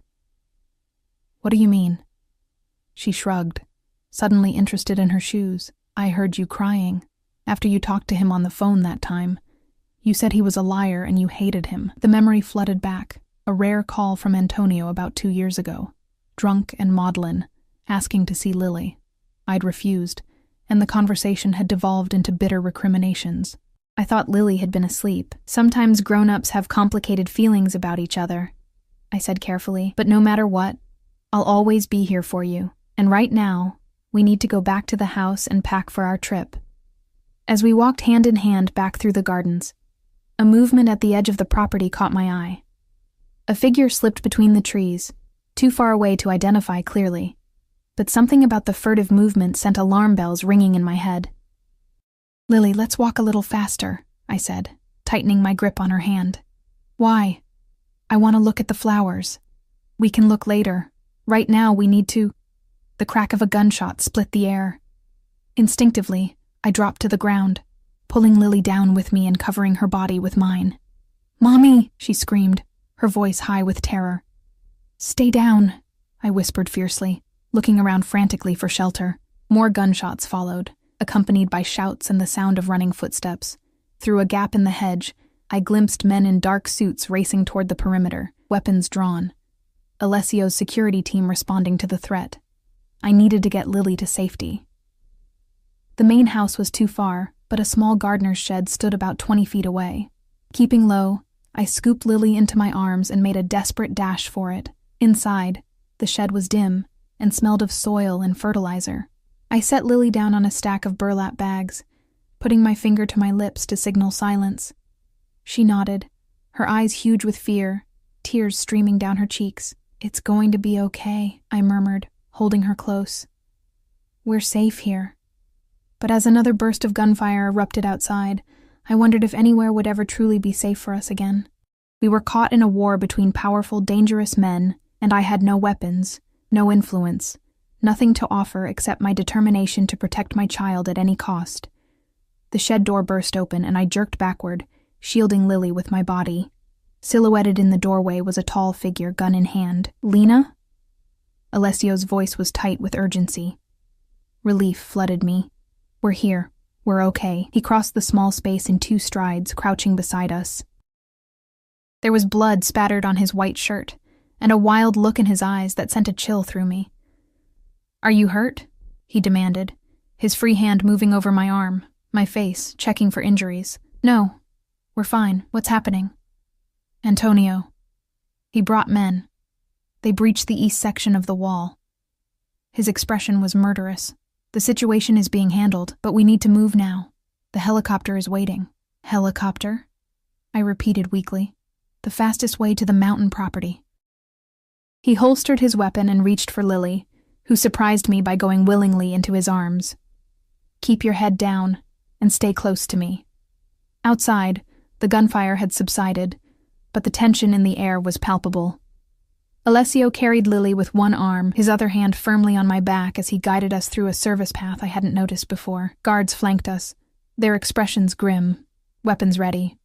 What do you mean? She shrugged, suddenly interested in her shoes. I heard you crying. After you talked to him on the phone that time. You said he was a liar and you hated him. The memory flooded back, a rare call from Antonio about 2 years ago. Drunk and maudlin, asking to see Lily. I'd refused, and the conversation had devolved into bitter recriminations. I thought Lily had been asleep. Sometimes grown-ups have complicated feelings about each other, I said carefully, but no matter what, I'll always be here for you, and right now, we need to go back to the house and pack for our trip. As we walked hand in hand back through the gardens, a movement at the edge of the property caught my eye. A figure slipped between the trees, too far away to identify clearly, but something about the furtive movement sent alarm bells ringing in my head. Lily, let's walk a little faster, I said, tightening my grip on her hand. Why? I want to look at the flowers. We can look later. Right now we need to... The crack of a gunshot split the air. Instinctively, I dropped to the ground, pulling Lily down with me and covering her body with mine. Mommy, she screamed, her voice high with terror. Stay down, I whispered fiercely, looking around frantically for shelter. More gunshots followed, accompanied by shouts and the sound of running footsteps. Through a gap in the hedge, I glimpsed men in dark suits racing toward the perimeter, weapons drawn. Alessio's security team responding to the threat. I needed to get Lily to safety. The main house was too far, but a small gardener's shed stood about 20 feet away. Keeping low, I scooped Lily into my arms and made a desperate dash for it. Inside, the shed was dim and smelled of soil and fertilizer. I set Lily down on a stack of burlap bags, putting my finger to my lips to signal silence. She nodded, her eyes huge with fear, tears streaming down her cheeks. It's going to be okay, I murmured, holding her close. We're safe here. But as another burst of gunfire erupted outside, I wondered if anywhere would ever truly be safe for us again. We were caught in a war between powerful, dangerous men, and I had no weapons, no influence, nothing to offer except my determination to protect my child at any cost. The shed door burst open and I jerked backward, shielding Lily with my body. Silhouetted in the doorway was a tall figure, gun in hand. Lena? Alessio's voice was tight with urgency. Relief flooded me. We're here. We're okay. He crossed the small space in 2 strides, crouching beside us. There was blood spattered on his white shirt, and a wild look in his eyes that sent a chill through me. Are you hurt? He demanded, his free hand moving over my arm, my face, checking for injuries. No, we're fine. What's happening? Antonio. He brought men. They breached the east section of the wall. His expression was murderous. The situation is being handled, but we need to move now. The helicopter is waiting. Helicopter? I repeated weakly. The fastest way to the mountain property. He holstered his weapon and reached for Lily, who surprised me by going willingly into his arms. Keep your head down and stay close to me. Outside, the gunfire had subsided, but the tension in the air was palpable. Alessio carried Lily with one arm, his other hand firmly on my back as he guided us through a service path I hadn't noticed before. Guards flanked us, their expressions grim, weapons ready.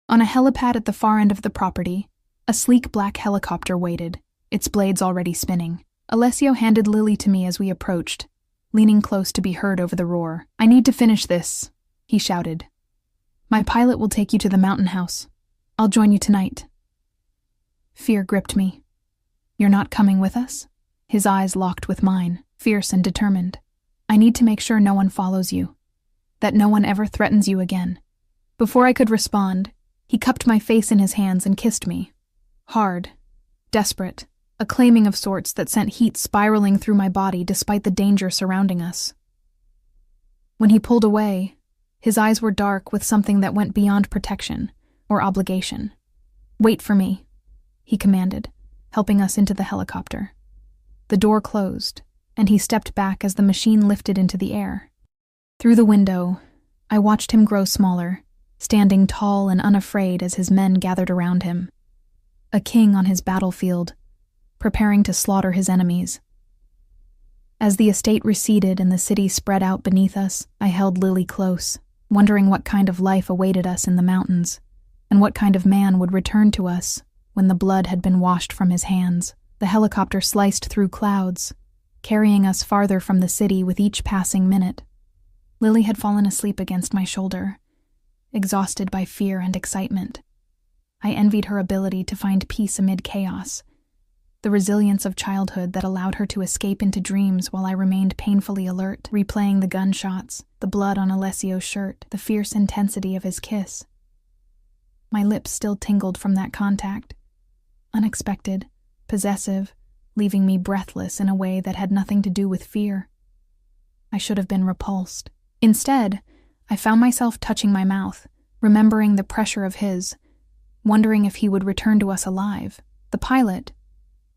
On a helipad at the far end of the property, a sleek black helicopter waited, its blades already spinning. Alessio handed Lily to me as we approached, leaning close to be heard over the roar. "I need to finish this," he shouted. "My pilot will take you to the mountain house. I'll join you tonight." Fear gripped me. "You're not coming with us?" His eyes locked with mine, fierce and determined. "I need to make sure no one follows you, that no one ever threatens you again." Before I could respond, he cupped my face in his hands and kissed me. Hard, desperate, a claiming of sorts that sent heat spiraling through my body despite the danger surrounding us. When he pulled away, his eyes were dark with something that went beyond protection or obligation. "Wait for me," he commanded, helping us into the helicopter. The door closed, and he stepped back as the machine lifted into the air. Through the window, I watched him grow smaller, standing tall and unafraid as his men gathered around him. A king on his battlefield, preparing to slaughter his enemies. As the estate receded and the city spread out beneath us, I held Lily close, wondering what kind of life awaited us in the mountains, and what kind of man would return to us when the blood had been washed from his hands. The helicopter sliced through clouds, carrying us farther from the city with each passing minute. Lily had fallen asleep against my shoulder, exhausted by fear and excitement. I envied her ability to find peace amid chaos, the resilience of childhood that allowed her to escape into dreams while I remained painfully alert, replaying the gunshots, the blood on Alessio's shirt, the fierce intensity of his kiss. My lips still tingled from that contact, unexpected, possessive, leaving me breathless in a way that had nothing to do with fear. I should have been repulsed. Instead, I found myself touching my mouth, remembering the pressure of his, wondering if he would return to us alive. The pilot,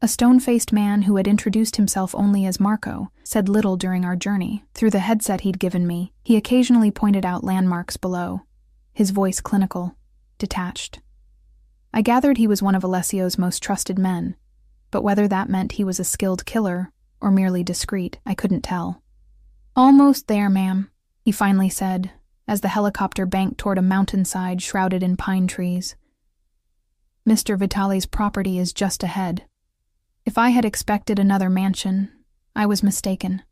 a stone-faced man who had introduced himself only as Marco, said little during our journey. Through the headset he'd given me, he occasionally pointed out landmarks below, his voice clinical, detached. I gathered he was one of Alessio's most trusted men, but whether that meant he was a skilled killer or merely discreet, I couldn't tell. "Almost there, ma'am," he finally said, as the helicopter banked toward a mountainside shrouded in pine trees. "Mr. Vitale's property is just ahead." If I had expected another mansion, I was mistaken.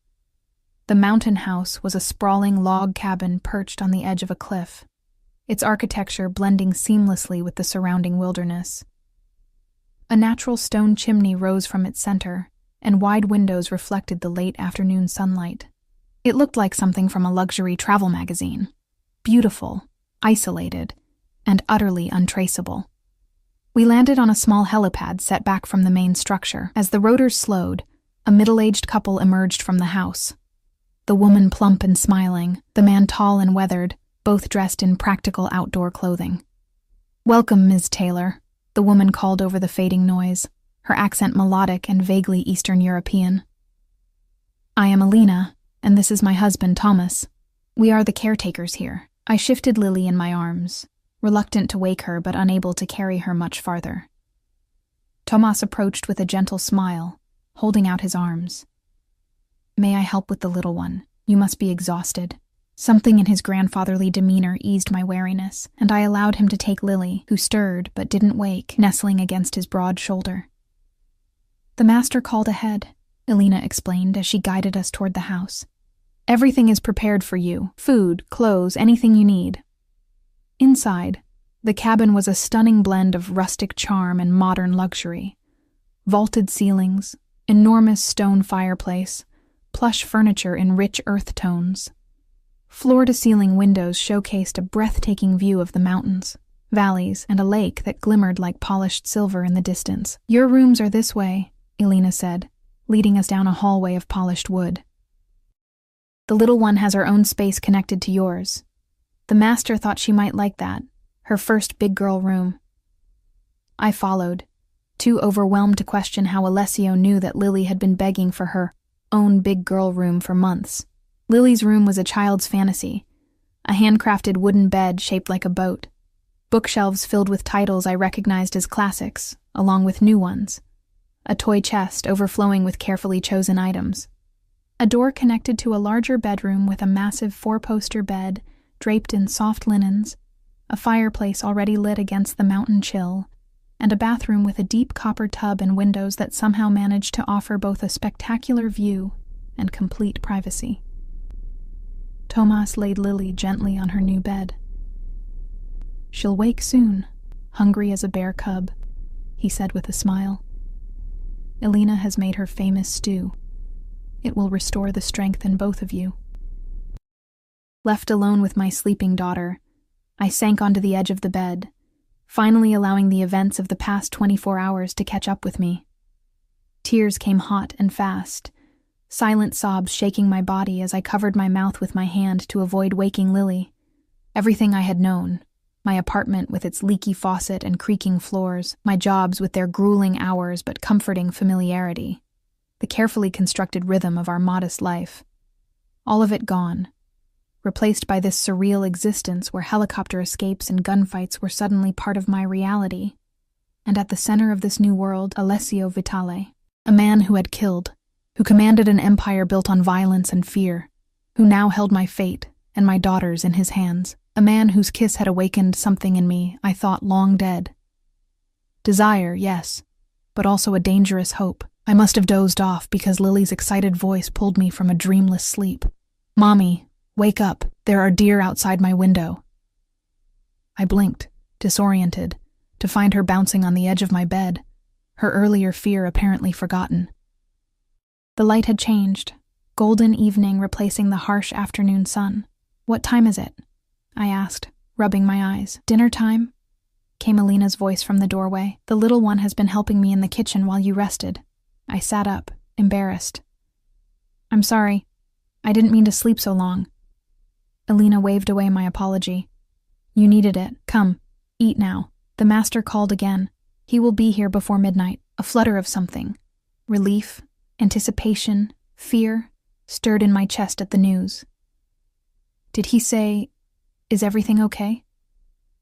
The mountain house was a sprawling log cabin perched on the edge of a cliff, its architecture blending seamlessly with the surrounding wilderness. A natural stone chimney rose from its center, and wide windows reflected the late afternoon sunlight. It looked like something from a luxury travel magazine. Beautiful, isolated, and utterly untraceable. We landed on a small helipad set back from the main structure. As the rotors slowed, a middle-aged couple emerged from the house. The woman plump and smiling, the man tall and weathered, both dressed in practical outdoor clothing. "Welcome, Ms. Taylor," the woman called over the fading noise, her accent melodic and vaguely Eastern European. "I am Alina, and this is my husband, Thomas. We are the caretakers here." I shifted Lily in my arms, reluctant to wake her but unable to carry her much farther. Thomas approached with a gentle smile, holding out his arms. "May I help with the little one? You must be exhausted." Something in his grandfatherly demeanor eased my wariness, and I allowed him to take Lily, who stirred but didn't wake, nestling against his broad shoulder. "The master called ahead," Alina explained as she guided us toward the house. "Everything is prepared for you, food, clothes, anything you need." Inside, the cabin was a stunning blend of rustic charm and modern luxury. Vaulted ceilings, enormous stone fireplace, plush furniture in rich earth tones. Floor-to-ceiling windows showcased a breathtaking view of the mountains, valleys, and a lake that glimmered like polished silver in the distance. "Your rooms are this way," Alina said, leading us down a hallway of polished wood. "The little one has her own space connected to yours. The master thought she might like that, her first big girl room." I followed, too overwhelmed to question how Alessio knew that Lily had been begging for her own big girl room for months. Lily's room was a child's fantasy, a handcrafted wooden bed shaped like a boat, bookshelves filled with titles I recognized as classics, along with new ones, a toy chest overflowing with carefully chosen items. A door connected to a larger bedroom with a massive four-poster bed draped in soft linens, a fireplace already lit against the mountain chill, and a bathroom with a deep copper tub and windows that somehow managed to offer both a spectacular view and complete privacy. Tomas laid Lily gently on her new bed. "She'll wake soon, hungry as a bear cub," he said with a smile. "Elena has made her famous stew. It will restore the strength in both of you." Left alone with my sleeping daughter, I sank onto the edge of the bed, finally allowing the events of the past 24 hours to catch up with me. Tears came hot and fast, silent sobs shaking my body as I covered my mouth with my hand to avoid waking Lily. Everything I had known, my apartment with its leaky faucet and creaking floors, my jobs with their grueling hours but comforting familiarity, the carefully constructed rhythm of our modest life, all of it gone, replaced by this surreal existence where helicopter escapes and gunfights were suddenly part of my reality. And at the center of this new world, Alessio Vitale, a man who had killed, who commanded an empire built on violence and fear, who now held my fate and my daughter's in his hands, a man whose kiss had awakened something in me I thought long dead. Desire, yes, but also a dangerous hope. I must have dozed off because Lily's excited voice pulled me from a dreamless sleep. "Mommy, wake up, there are deer outside my window." I blinked, disoriented, to find her bouncing on the edge of my bed, her earlier fear apparently forgotten. The light had changed, golden evening replacing the harsh afternoon sun. "What time is it?" I asked, rubbing my eyes. "Dinner time?" came Alina's voice from the doorway. "The little one has been helping me in the kitchen while you rested." I sat up, embarrassed. "I'm sorry. I didn't mean to sleep so long." Alina waved away my apology. "You needed it. Come, eat now." The master called again. He will be here before midnight. A flutter of something. Relief, anticipation, fear, stirred in my chest at the news. "Did he say, is everything okay?"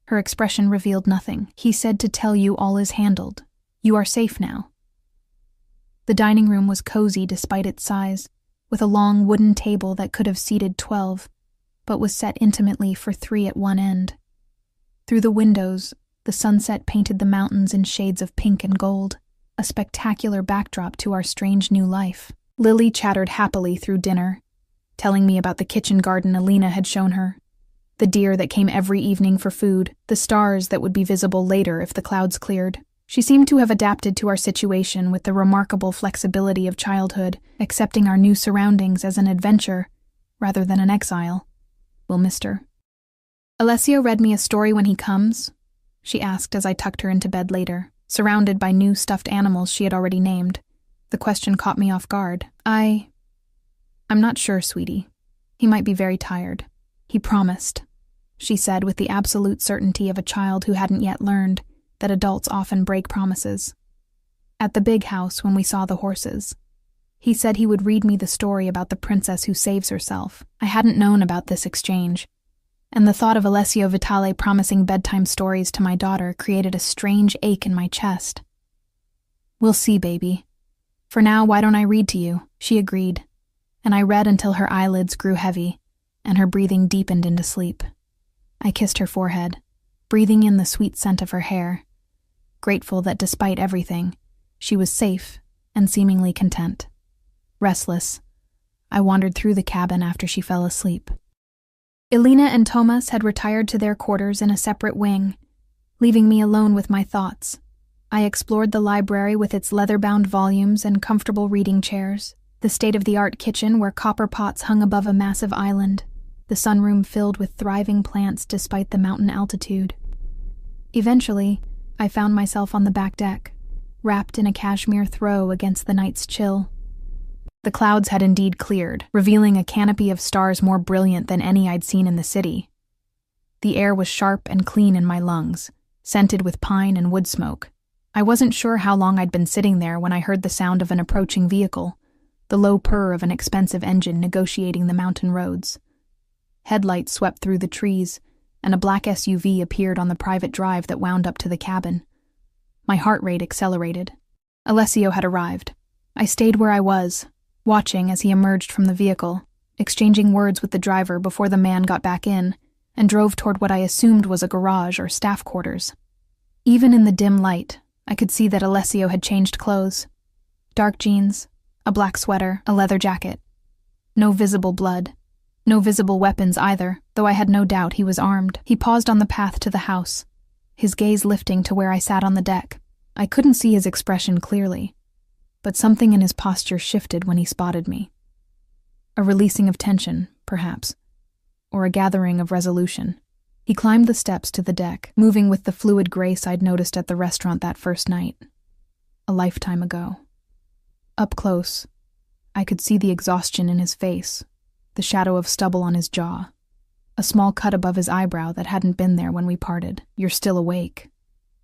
Her expression revealed nothing. "He said to tell you all is handled. You are safe now." The dining room was cozy despite its size, with a long wooden table that could have seated 12, but was set intimately for 3 at one end. Through the windows, the sunset painted the mountains in shades of pink and gold, a spectacular backdrop to our strange new life. Lily chattered happily through dinner, telling me about the kitchen garden Alina had shown her, the deer that came every evening for food, the stars that would be visible later if the clouds cleared. She seemed to have adapted to our situation with the remarkable flexibility of childhood, accepting our new surroundings as an adventure rather than an exile. We'll miss her. "Alessio read me a story when he comes?" she asked as I tucked her into bed later, surrounded by new stuffed animals she had already named. The question caught me off guard. I'm not sure, sweetie. He might be very tired. He promised," she said with the absolute certainty of a child who hadn't yet learned that adults often break promises. "At the big house when we saw the horses. He said he would read me the story about the princess who saves herself." I hadn't known about this exchange, and the thought of Alessio Vitale promising bedtime stories to my daughter created a strange ache in my chest. "We'll see, baby. For now, why don't I read to you?" she agreed, and I read until her eyelids grew heavy and her breathing deepened into sleep. I kissed her forehead, breathing in the sweet scent of her hair, grateful that despite everything, she was safe and seemingly content. Restless, I wandered through the cabin after she fell asleep. Elena and Tomas had retired to their quarters in a separate wing, leaving me alone with my thoughts. I explored the library with its leather-bound volumes and comfortable reading chairs, the state-of-the-art kitchen where copper pots hung above a massive island, the sunroom filled with thriving plants despite the mountain altitude. Eventually, I found myself on the back deck, wrapped in a cashmere throw against the night's chill. The clouds had indeed cleared, revealing a canopy of stars more brilliant than any I'd seen in the city. The air was sharp and clean in my lungs, scented with pine and wood smoke. I wasn't sure how long I'd been sitting there when I heard the sound of an approaching vehicle, the low purr of an expensive engine negotiating the mountain roads. Headlights swept through the trees, and a black SUV appeared on the private drive that wound up to the cabin. My heart rate accelerated. Alessio had arrived. I stayed where I was, watching as he emerged from the vehicle, exchanging words with the driver before the man got back in, and drove toward what I assumed was a garage or staff quarters. Even in the dim light, I could see that Alessio had changed clothes. Dark jeans, a black sweater, a leather jacket. No visible blood. No visible weapons either, though I had no doubt he was armed. He paused on the path to the house, his gaze lifting to where I sat on the deck. I couldn't see his expression clearly, but something in his posture shifted when he spotted me. A releasing of tension, perhaps, or a gathering of resolution. He climbed the steps to the deck, moving with the fluid grace I'd noticed at the restaurant that first night, a lifetime ago. Up close, I could see the exhaustion in his face, the shadow of stubble on his jaw, a small cut above his eyebrow that hadn't been there when we parted. "You're still awake,"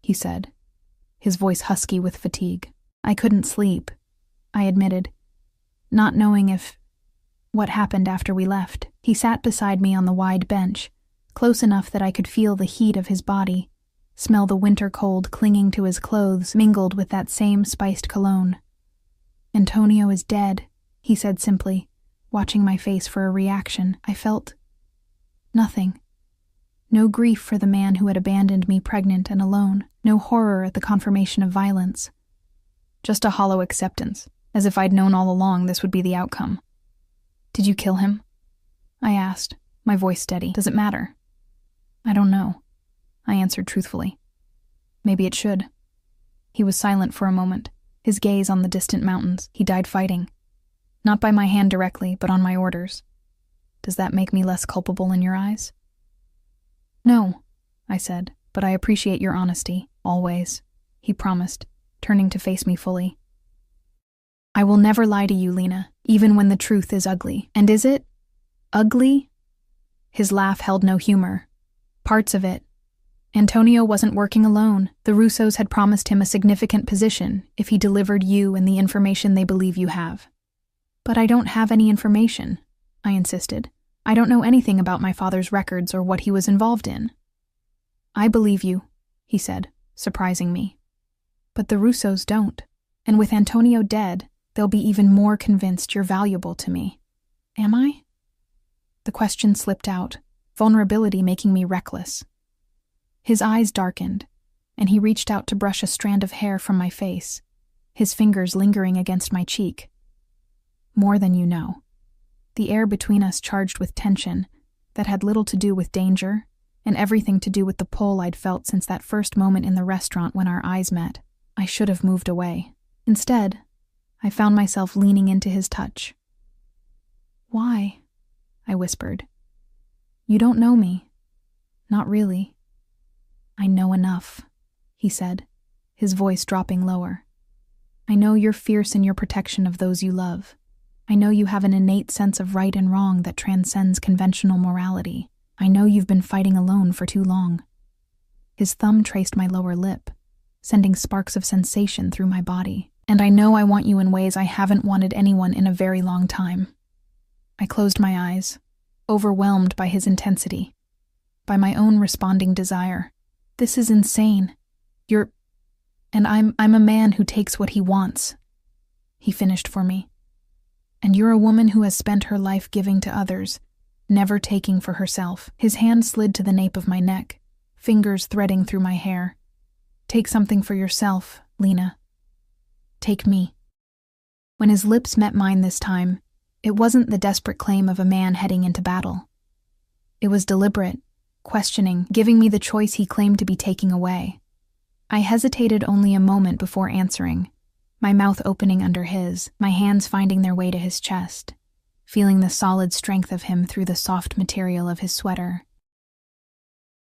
he said, his voice husky with fatigue. "I couldn't sleep," I admitted, not knowing what happened after we left. He sat beside me on the wide bench, close enough that I could feel the heat of his body, smell the winter cold clinging to his clothes mingled with that same spiced cologne. "Antonio is dead," he said simply, watching my face for a reaction. I felt nothing. No grief for the man who had abandoned me pregnant and alone, no horror at the confirmation of violence. Just a hollow acceptance, as if I'd known all along this would be the outcome. "Did you kill him?" I asked, my voice steady. "Does it matter?" "I don't know," I answered truthfully. "Maybe it should." He was silent for a moment, his gaze on the distant mountains. "He died fighting. Not by my hand directly, but on my orders. Does that make me less culpable in your eyes?" "No," I said, "but I appreciate your honesty, always," he promised, turning to face me fully. "I will never lie to you, Lena, even when the truth is ugly." "And is it ugly?" His laugh held no humor. "Parts of it. Antonio wasn't working alone. The Russos had promised him a significant position if he delivered you and the information they believe you have." "But I don't have any information," I insisted. "I don't know anything about my father's records or what he was involved in." "I believe you," he said, surprising me. "But the Russos don't, and with Antonio dead, they'll be even more convinced you're valuable to me." "Am I?" The question slipped out, vulnerability making me reckless. His eyes darkened, and he reached out to brush a strand of hair from my face, his fingers lingering against my cheek. "More than you know." The air between us charged with tension that had little to do with danger and everything to do with the pull I'd felt since that first moment in the restaurant when our eyes met. I should have moved away. Instead, I found myself leaning into his touch. "Why?" I whispered. "You don't know me. Not really." "I know enough," he said, his voice dropping lower. "I know you're fierce in your protection of those you love. I know you have an innate sense of right and wrong that transcends conventional morality. I know you've been fighting alone for too long." His thumb traced my lower lip, sending sparks of sensation through my body. "And I know I want you in ways I haven't wanted anyone in a very long time." I closed my eyes, overwhelmed by his intensity, by my own responding desire. "This is insane. I'm a man who takes what he wants," he finished for me. "And you're a woman who has spent her life giving to others, never taking for herself." His hand slid to the nape of my neck, fingers threading through my hair. "Take something for yourself, Lena. Take me." When his lips met mine this time, it wasn't the desperate claim of a man heading into battle. It was deliberate, questioning, giving me the choice he claimed to be taking away. I hesitated only a moment before answering, my mouth opening under his, my hands finding their way to his chest, feeling the solid strength of him through the soft material of his sweater.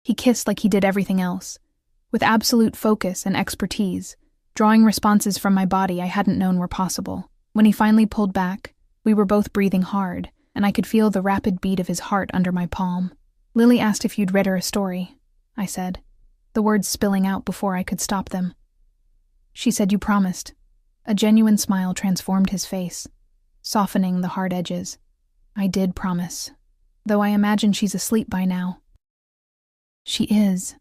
He kissed like he did everything else, with absolute focus and expertise, drawing responses from my body I hadn't known were possible. When he finally pulled back, we were both breathing hard, and I could feel the rapid beat of his heart under my palm. "Lily asked if you'd read her a story," I said, the words spilling out before I could stop them. "She said you promised." A genuine smile transformed his face, softening the hard edges. "I did promise, though I imagine she's asleep by now." "She is,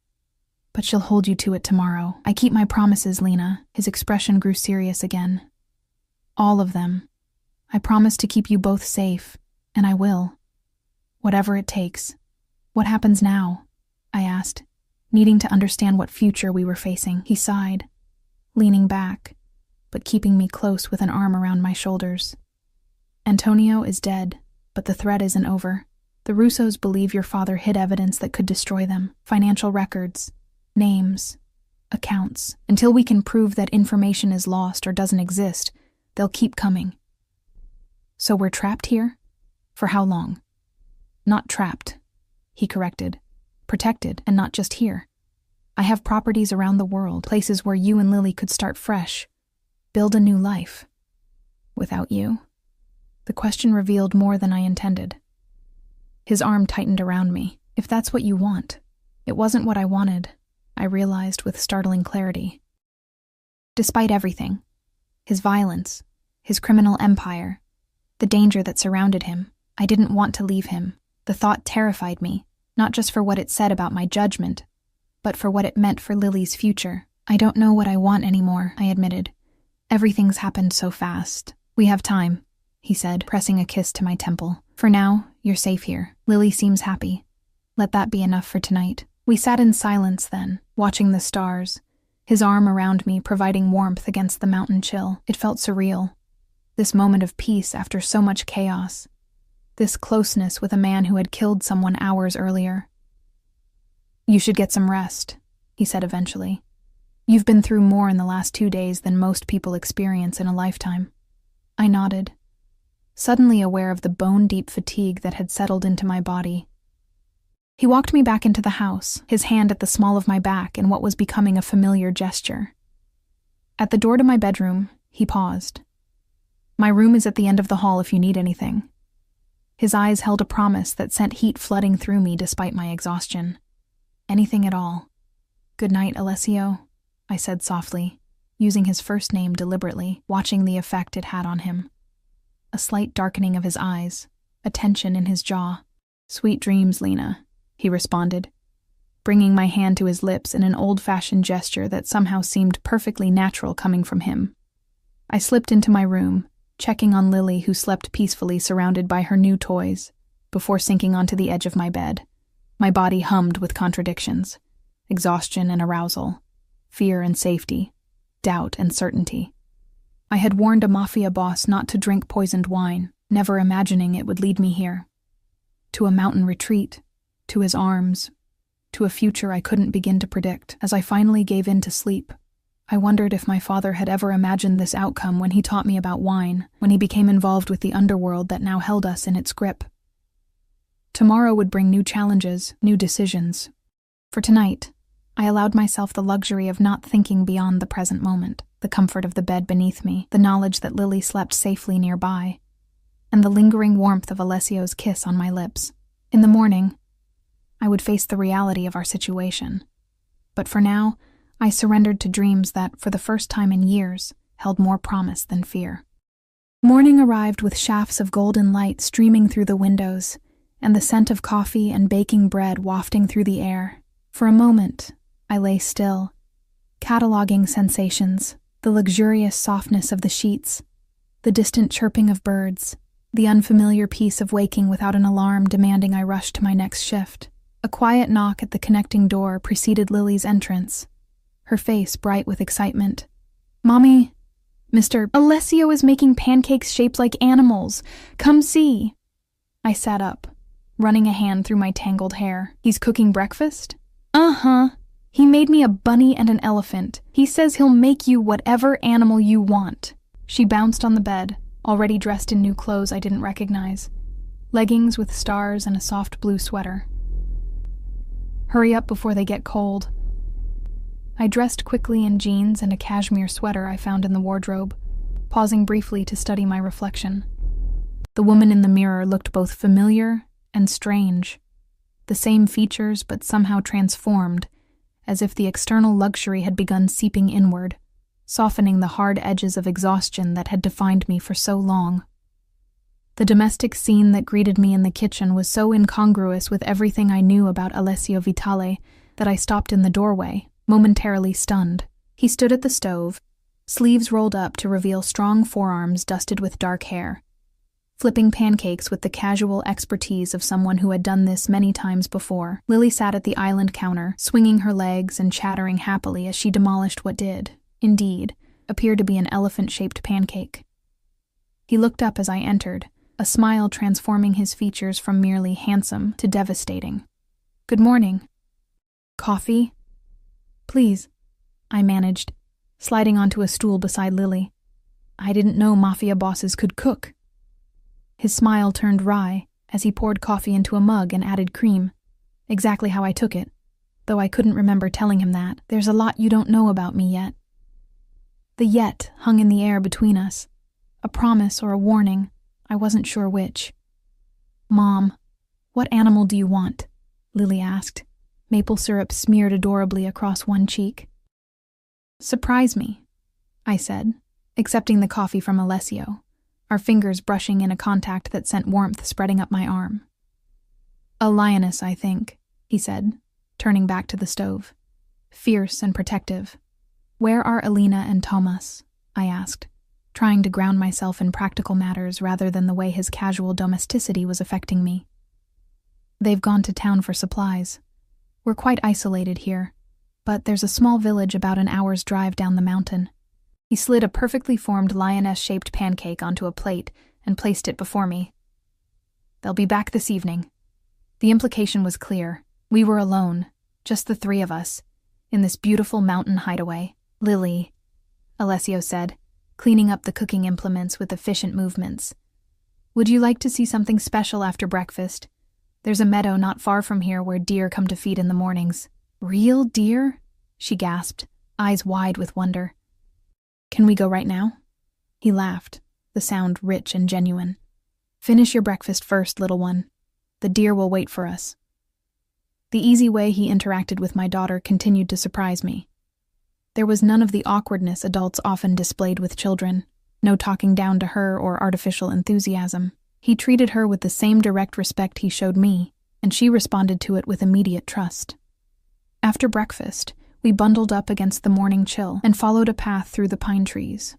but she'll hold you to it tomorrow. I keep my promises, Lena." His expression grew serious again. "All of them. I promise to keep you both safe, and I will. Whatever it takes." "What happens now?" I asked, needing to understand what future we were facing. He sighed, leaning back, but keeping me close with an arm around my shoulders. "Antonio is dead," but the threat isn't over. The Russos believe your father hid evidence that could destroy them. Financial records, names, accounts. Until we can prove that information is lost or doesn't exist, they'll keep coming. So we're trapped here? For how long? Not trapped, he corrected. Protected, and not just here. I have properties around the world, places where you and Lily could start fresh, build a new life. Without you? The question revealed more than I intended. His arm tightened around me. If that's what you want. It wasn't what I wanted, I realized with startling clarity. Despite everything, his violence, his criminal empire, the danger that surrounded him, I didn't want to leave him. The thought terrified me, not just for what it said about my judgment, but for what it meant for Lily's future. I don't know what I want anymore, I admitted. Everything's happened so fast. We have time, he said, pressing a kiss to my temple. For now, you're safe here. Lily seems happy. Let that be enough for tonight. We sat in silence then, watching the stars, his arm around me providing warmth against the mountain chill. It felt surreal. This moment of peace after so much chaos. This closeness with a man who had killed someone hours earlier. You should get some rest, he said eventually. You've been through more in the last 2 days than most people experience in a lifetime. I nodded, suddenly aware of the bone-deep fatigue that had settled into my body. He walked me back into the house, his hand at the small of my back in what was becoming a familiar gesture. At the door to my bedroom, he paused. My room is at the end of the hall if you need anything. His eyes held a promise that sent heat flooding through me despite my exhaustion. Anything at all. Good night, Alessio, I said softly, using his first name deliberately, watching the effect it had on him. A slight darkening of his eyes, a tension in his jaw. Sweet dreams, Lena, he responded, bringing my hand to his lips in an old-fashioned gesture that somehow seemed perfectly natural coming from him. I slipped into my room, checking on Lily, who slept peacefully surrounded by her new toys, before sinking onto the edge of my bed. My body hummed with contradictions, exhaustion and arousal, fear and safety, doubt and certainty. I had warned a Mafia boss not to drink poisoned wine, never imagining it would lead me here. To a mountain retreat, to his arms, to a future I couldn't begin to predict. As I finally gave in to sleep, I wondered if my father had ever imagined this outcome when he taught me about wine, when he became involved with the underworld that now held us in its grip. Tomorrow would bring new challenges, new decisions. For tonight, I allowed myself the luxury of not thinking beyond the present moment, the comfort of the bed beneath me, the knowledge that Lily slept safely nearby, and the lingering warmth of Alessio's kiss on my lips. In the morning, I would face the reality of our situation. But for now, I surrendered to dreams that, for the first time in years, held more promise than fear. Morning arrived with shafts of golden light streaming through the windows, and the scent of coffee and baking bread wafting through the air. For a moment, I lay still, cataloging sensations, the luxurious softness of the sheets, the distant chirping of birds, the unfamiliar peace of waking without an alarm demanding I rush to my next shift. A quiet knock at the connecting door preceded Lily's entrance, her face bright with excitement. "Mommy, Mr. Alessio is making pancakes shaped like animals. Come see." I sat up, running a hand through my tangled hair. "He's cooking breakfast?" "Uh-huh. He made me a bunny and an elephant. He says he'll make you whatever animal you want." She bounced on the bed, already dressed in new clothes I didn't recognize. Leggings with stars and a soft blue sweater. "Hurry up before they get cold." I dressed quickly in jeans and a cashmere sweater I found in the wardrobe, pausing briefly to study my reflection. The woman in the mirror looked both familiar and strange. The same features, but somehow transformed, as if the external luxury had begun seeping inward, softening the hard edges of exhaustion that had defined me for so long. The domestic scene that greeted me in the kitchen was so incongruous with everything I knew about Alessio Vitale that I stopped in the doorway, momentarily stunned. He stood at the stove, sleeves rolled up to reveal strong forearms dusted with dark hair, flipping pancakes with the casual expertise of someone who had done this many times before. Lily sat at the island counter, swinging her legs and chattering happily as she demolished what did, indeed, appear to be an elephant-shaped pancake. He looked up as I entered, a smile transforming his features from merely handsome to devastating. "Good morning." "Coffee?" "Please," I managed, sliding onto a stool beside Lily. "I didn't know Mafia bosses could cook." His smile turned wry as he poured coffee into a mug and added cream, exactly how I took it, though I couldn't remember telling him that. "There's a lot you don't know about me yet." The yet hung in the air between us, a promise or a warning, I wasn't sure which. "Mom, what animal do you want?" Lily asked, maple syrup smeared adorably across one cheek. "Surprise me," I said, accepting the coffee from Alessio, our fingers brushing in a contact that sent warmth spreading up my arm. "A lioness, I think," he said, turning back to the stove. "Fierce and protective." "Where are Alina and Thomas?" I asked, trying to ground myself in practical matters rather than the way his casual domesticity was affecting me. "They've gone to town for supplies. We're quite isolated here, but there's a small village about an hour's drive down the mountain." He slid a perfectly formed lioness-shaped pancake onto a plate and placed it before me. "They'll be back this evening." The implication was clear. We were alone, just the three of us, in this beautiful mountain hideaway. "Lily," Alessio said, cleaning up the cooking implements with efficient movements. "Would you like to see something special after breakfast? There's a meadow not far from here where deer come to feed in the mornings." "Real deer?" she gasped, eyes wide with wonder. "Can we go right now?" He laughed, the sound rich and genuine. "Finish your breakfast first, little one. The deer will wait for us." The easy way he interacted with my daughter continued to surprise me. There was none of the awkwardness adults often displayed with children, no talking down to her or artificial enthusiasm. He treated her with the same direct respect he showed me, and she responded to it with immediate trust. After breakfast, we bundled up against the morning chill and followed a path through the pine trees.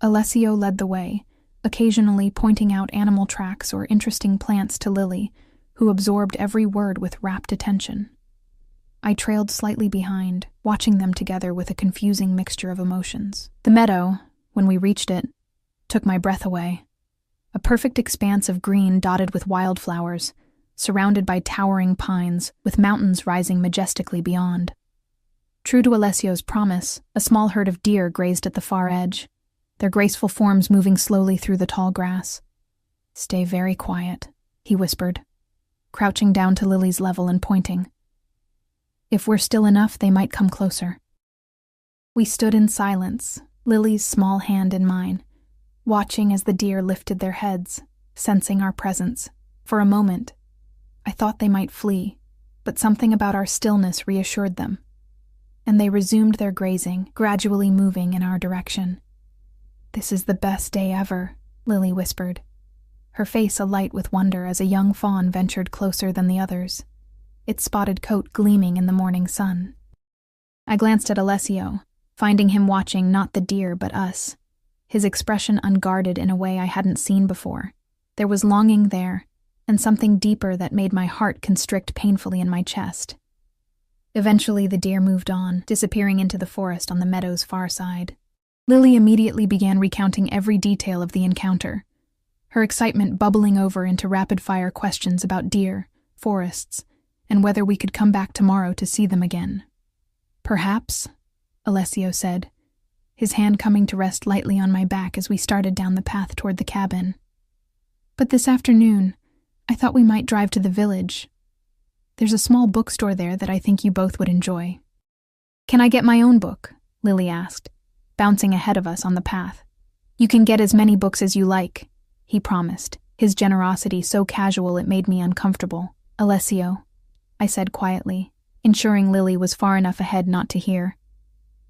Alessio led the way, occasionally pointing out animal tracks or interesting plants to Lily, who absorbed every word with rapt attention. I trailed slightly behind, watching them together with a confusing mixture of emotions. The meadow, when we reached it, took my breath away. A perfect expanse of green dotted with wildflowers, surrounded by towering pines, with mountains rising majestically beyond. True to Alessio's promise, a small herd of deer grazed at the far edge, their graceful forms moving slowly through the tall grass. "Stay very quiet," he whispered, crouching down to Lily's level and pointing. "If we're still enough, they might come closer." We stood in silence, Lily's small hand in mine, watching as the deer lifted their heads, sensing our presence. For a moment, I thought they might flee, but something about our stillness reassured them, and they resumed their grazing, gradually moving in our direction. "This is the best day ever," Lily whispered, her face alight with wonder as a young fawn ventured closer than the others, its spotted coat gleaming in the morning sun. I glanced at Alessio, finding him watching not the deer but us, his expression unguarded in a way I hadn't seen before. There was longing there, and something deeper that made my heart constrict painfully in my chest. Eventually the deer moved on, disappearing into the forest on the meadow's far side. Lily immediately began recounting every detail of the encounter, her excitement bubbling over into rapid-fire questions about deer, forests, and whether we could come back tomorrow to see them again. "Perhaps," Alessio said, his hand coming to rest lightly on my back as we started down the path toward the cabin. "But this afternoon, I thought we might drive to the village. There's a small bookstore there that I think you both would enjoy." "Can I get my own book?" Lily asked, bouncing ahead of us on the path. "You can get as many books as you like," he promised, his generosity so casual it made me uncomfortable. "Alessio," I said quietly, ensuring Lily was far enough ahead not to hear.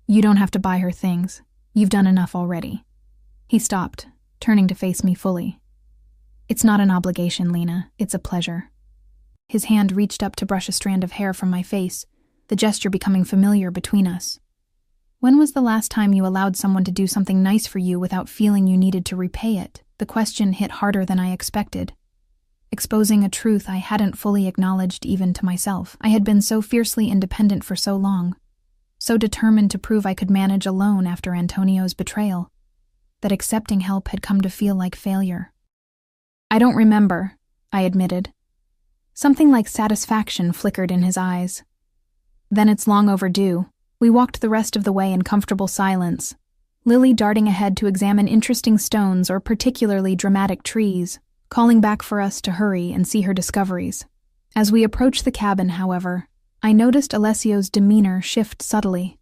"You don't have to buy her things. You've done enough already." He stopped, turning to face me fully. "It's not an obligation, Lena. It's a pleasure." His hand reached up to brush a strand of hair from my face, the gesture becoming familiar between us. "When was the last time you allowed someone to do something nice for you without feeling you needed to repay it?" The question hit harder than I expected, exposing a truth I hadn't fully acknowledged even to myself. I had been so fiercely independent for so long, so determined to prove I could manage alone after Antonio's betrayal, that accepting help had come to feel like failure. I don't remember, I admitted. Something like satisfaction flickered in his eyes. Then it's long overdue. We walked the rest of the way in comfortable silence, Lily darting ahead to examine interesting stones or particularly dramatic trees, calling back for us to hurry and see her discoveries. As we approached the cabin, however, I noticed Alessio's demeanor shift subtly,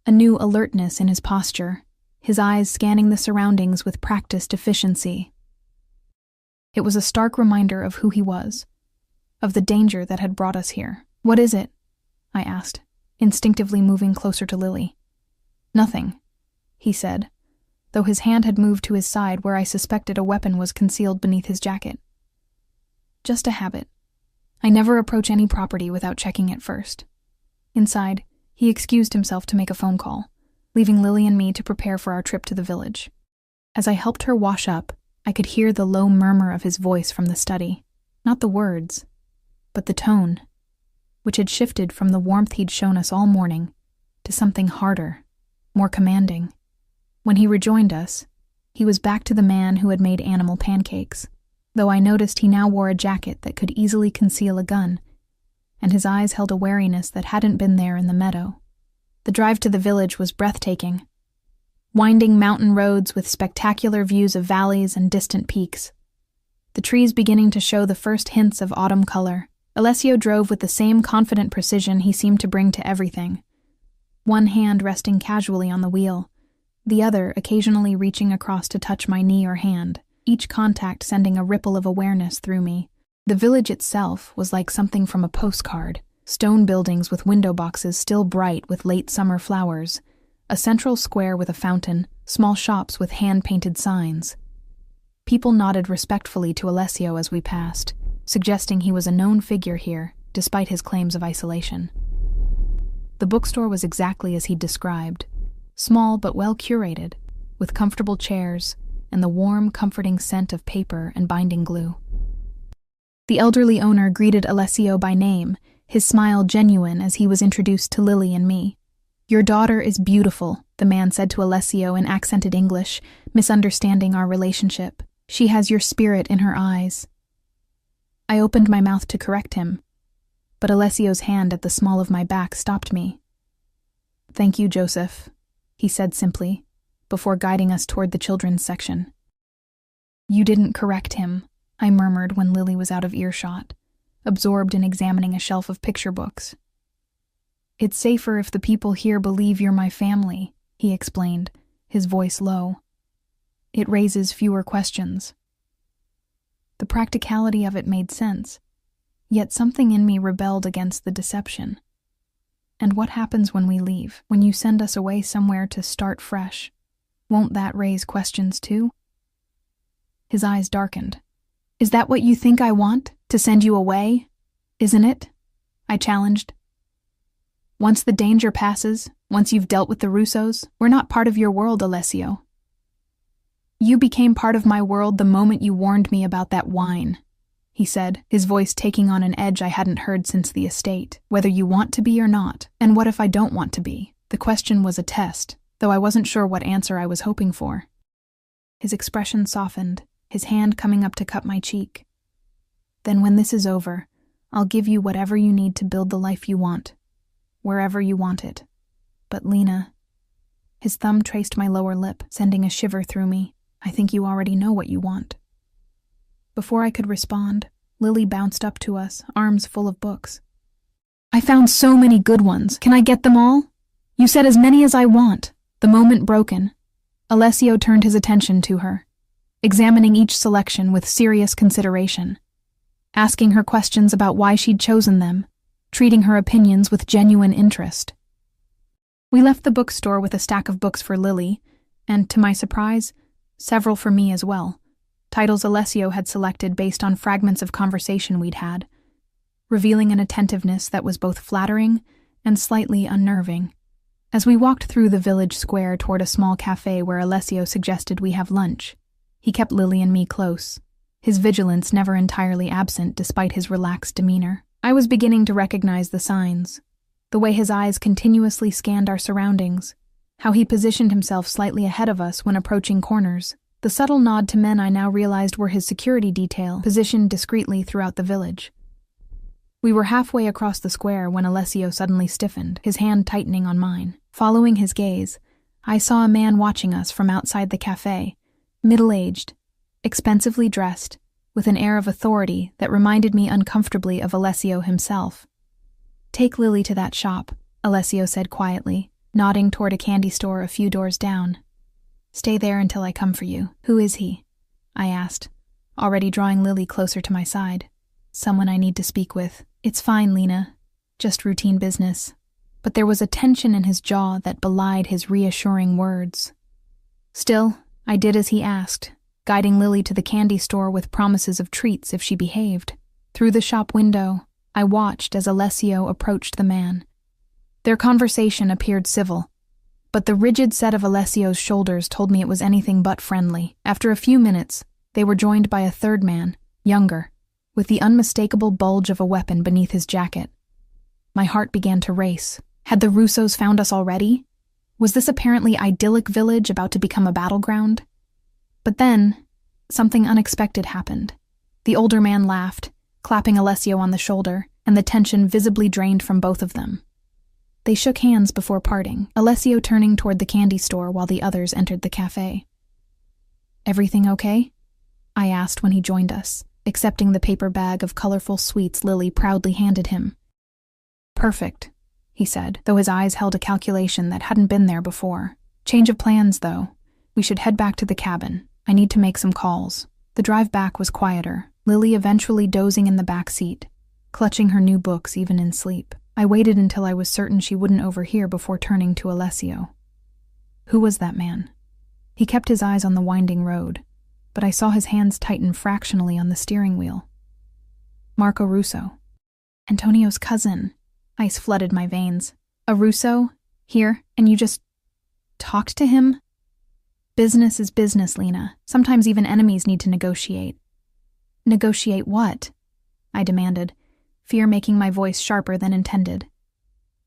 a new alertness in his posture, his eyes scanning the surroundings with practiced efficiency. It was a stark reminder of who he was, of the danger that had brought us here. "What is it?" I asked, instinctively moving closer to Lily. "Nothing," he said, though his hand had moved to his side where I suspected a weapon was concealed beneath his jacket. "Just a habit. I never approach any property without checking it first." Inside, he excused himself to make a phone call, leaving Lily and me to prepare for our trip to the village. As I helped her wash up, I could hear the low murmur of his voice from the study. Not the words, but the tone, which had shifted from the warmth he'd shown us all morning to something harder, more commanding. When he rejoined us, he was back to the man who had made animal pancakes, though I noticed he now wore a jacket that could easily conceal a gun, and his eyes held a wariness that hadn't been there in the meadow. The drive to the village was breathtaking. Winding mountain roads with spectacular views of valleys and distant peaks. The trees beginning to show the first hints of autumn color. Alessio drove with the same confident precision he seemed to bring to everything, one hand resting casually on the wheel, the other occasionally reaching across to touch my knee or hand, each contact sending a ripple of awareness through me. The village itself was like something from a postcard, stone buildings with window boxes still bright with late summer flowers, a central square with a fountain, small shops with hand-painted signs. People nodded respectfully to Alessio as we passed, suggesting he was a known figure here, despite his claims of isolation. The bookstore was exactly as he'd described, small but well curated, with comfortable chairs and the warm, comforting scent of paper and binding glue. The elderly owner greeted Alessio by name, his smile genuine as he was introduced to Lily and me. "Your daughter is beautiful," the man said to Alessio in accented English, misunderstanding our relationship. "She has your spirit in her eyes." I opened my mouth to correct him, but Alessio's hand at the small of my back stopped me. "Thank you, Joseph," he said simply, before guiding us toward the children's section. "You didn't correct him," I murmured when Lily was out of earshot, absorbed in examining a shelf of picture books. "It's safer if the people here believe you're my family," he explained, his voice low. "It raises fewer questions." The practicality of it made sense, yet something in me rebelled against the deception. "And what happens when we leave, when you send us away somewhere to start fresh? Won't that raise questions too?" His eyes darkened. "Is that what you think I want? To send you away? Isn't it?" I challenged. "Once the danger passes, once you've dealt with the Russos, we're not part of your world, Alessio. You became part of my world the moment you warned me about that wine," he said, his voice taking on an edge I hadn't heard since the estate. "Whether you want to be or not, and what if I don't want to be?" The question was a test, though I wasn't sure what answer I was hoping for. His expression softened, his hand coming up to cup my cheek. "Then when this is over, I'll give you whatever you need to build the life you want, wherever you want it. But Lena," his thumb traced my lower lip, sending a shiver through me, "I think you already know what you want." Before I could respond, Lily bounced up to us, arms full of books. "I found so many good ones. Can I get them all?" "You said as many as I want." The moment broken, Alessio turned his attention to her, examining each selection with serious consideration, asking her questions about why she'd chosen them, treating her opinions with genuine interest. We left the bookstore with a stack of books for Lily, and, to my surprise, several for me as well, titles Alessio had selected based on fragments of conversation we'd had, revealing an attentiveness that was both flattering and slightly unnerving. As we walked through the village square toward a small cafe where Alessio suggested we have lunch, he kept Lily and me close, his vigilance never entirely absent despite his relaxed demeanor. I was beginning to recognize the signs, the way his eyes continuously scanned our surroundings, how he positioned himself slightly ahead of us when approaching corners, The subtle nod to men I now realized were his security detail, positioned discreetly throughout the village. We were halfway across the square when Alessio suddenly stiffened, his hand tightening on mine. Following his gaze, I saw a man watching us from outside the cafe, middle-aged, expensively dressed, with an air of authority that reminded me uncomfortably of Alessio himself. "Take Lily to that shop," Alessio said quietly, nodding toward a candy store a few doors down. "Stay there until I come for you." "Who is he?" I asked, already drawing Lily closer to my side. "Someone I need to speak with." "It's fine, Lena. Just routine business." But there was a tension in his jaw that belied his reassuring words. Still, I did as he asked, guiding Lily to the candy store with promises of treats if she behaved. Through the shop window, I watched as Alessio approached the man. Their conversation appeared civil, but the rigid set of Alessio's shoulders told me it was anything but friendly. After a few minutes, they were joined by a third man, younger, with the unmistakable bulge of a weapon beneath his jacket. My heart began to race. Had the Russos found us already? Was this apparently idyllic village about to become a battleground? But then, something unexpected happened. The older man laughed, clapping Alessio on the shoulder, and the tension visibly drained from both of them. They shook hands before parting, Alessio turning toward the candy store while the others entered the cafe. "Everything okay?" I asked when he joined us, accepting the paper bag of colorful sweets Lily proudly handed him. "Perfect," he said, though his eyes held a calculation that hadn't been there before. "Change of plans, though. We should head back to the cabin. I need to make some calls." The drive back was quieter, Lily eventually dozing in the back seat, clutching her new books even in sleep. I waited until I was certain she wouldn't overhear before turning to Alessio. Who was that man? He kept his eyes on the winding road, but I saw his hands tighten fractionally on the steering wheel. Marco Russo. Antonio's cousin. Ice flooded my veins. "A Russo? Here? And you just talked to him?" "Business is business, Lena. Sometimes even enemies need to negotiate." "Negotiate what?" I demanded, fear making my voice sharper than intended.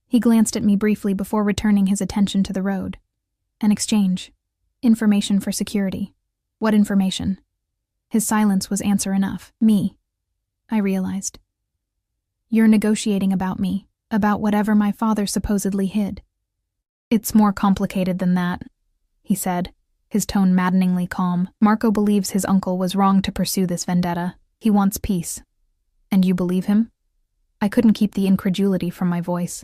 He glanced at me briefly before returning his attention to the road. "An exchange. Information for security." "What information?" His silence was answer enough. "Me," I realized. "You're negotiating about me, about whatever my father supposedly hid." "It's more complicated than that," he said, his tone maddeningly calm. "Marco believes his uncle was wrong to pursue this vendetta. He wants peace." "And you believe him?" I couldn't keep the incredulity from my voice.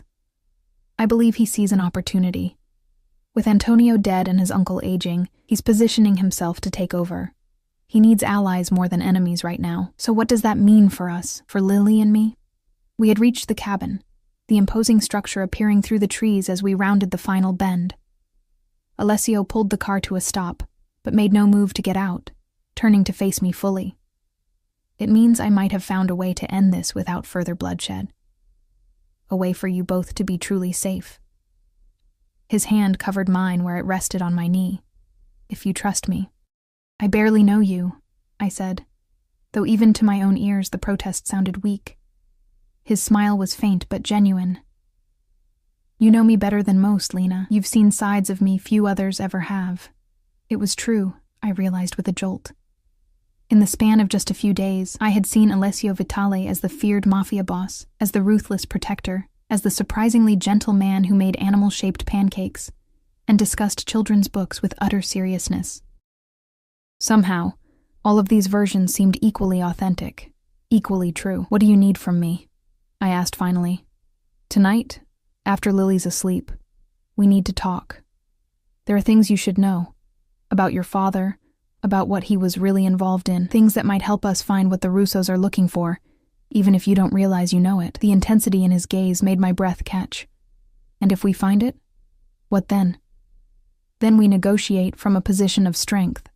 "I believe he sees an opportunity. With Antonio dead and his uncle aging, he's positioning himself to take over. He needs allies more than enemies right now. So what does that mean for us, for Lily and me?" We had reached the cabin, the imposing structure appearing through the trees as we rounded the final bend. Alessio pulled the car to a stop, but made no move to get out, turning to face me fully. "It means I might have found a way to end this without further bloodshed. A way for you both to be truly safe." His hand covered mine where it rested on my knee. "If you trust me." "I barely know you," I said, though even to my own ears the protest sounded weak. His smile was faint but genuine. "You know me better than most, Lena. You've seen sides of me few others ever have." It was true, I realized with a jolt. In the span of just a few days, I had seen Alessio Vitale as the feared Mafia boss, as the ruthless protector, as the surprisingly gentle man who made animal-shaped pancakes, and discussed children's books with utter seriousness. Somehow, all of these versions seemed equally authentic, equally true. "What do you need from me?" I asked finally. "Tonight, after Lily's asleep, we need to talk. There are things you should know, about your father, about what he was really involved in, things that might help us find what the Russos are looking for, even if you don't realize you know it." The intensity in his gaze made my breath catch. "And if we find it, what then?" "Then we negotiate from a position of strength.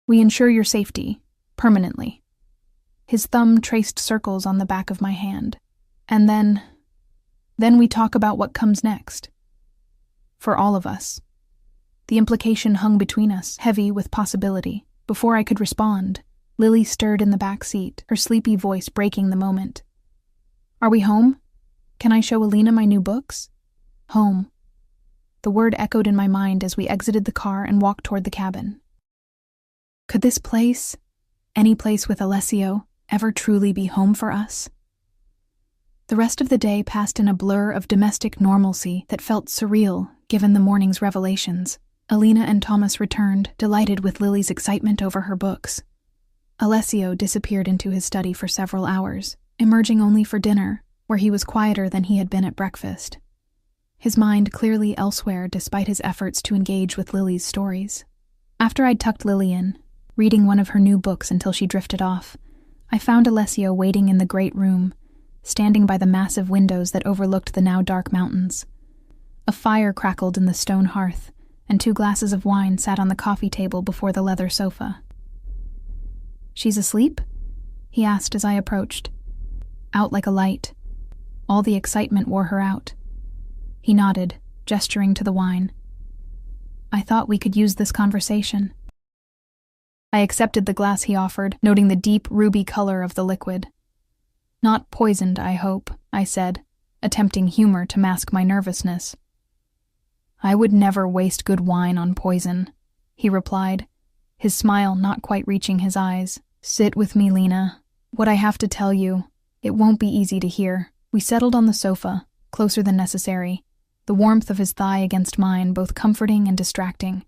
We ensure your safety, permanently." His thumb traced circles on the back of my hand. "And then we talk about what comes next. For all of us." The implication hung between us, heavy with possibility. Before I could respond, Lily stirred in the back seat, her sleepy voice breaking the moment. "Are we home? Can I show Alina my new books?" "Home." The word echoed in my mind as we exited the car and walked toward the cabin. Could this place, any place with Alessio, ever truly be home for us? The rest of the day passed in a blur of domestic normalcy that felt surreal given the morning's revelations. Alina and Thomas returned, delighted with Lily's excitement over her books. Alessio disappeared into his study for several hours, emerging only for dinner, where he was quieter than he had been at breakfast. His mind clearly elsewhere despite his efforts to engage with Lily's stories. After I'd tucked Lily in, reading one of her new books until she drifted off, I found Alessio waiting in the great room, standing by the massive windows that overlooked the now dark mountains. A fire crackled in the stone hearth, and 2 glasses of wine sat on the coffee table before the leather sofa. "She's asleep?" he asked as I approached. Out like a light. All the excitement wore her out. He nodded, gesturing to the wine. "I thought we could use this conversation." I accepted the glass he offered, noting the deep ruby color of the liquid. "Not poisoned, I hope," I said, attempting humor to mask my nervousness. "I would never waste good wine on poison," he replied, his smile not quite reaching his eyes. "Sit with me, Lena. What I have to tell you, it won't be easy to hear." We settled on the sofa, closer than necessary, the warmth of his thigh against mine both comforting and distracting.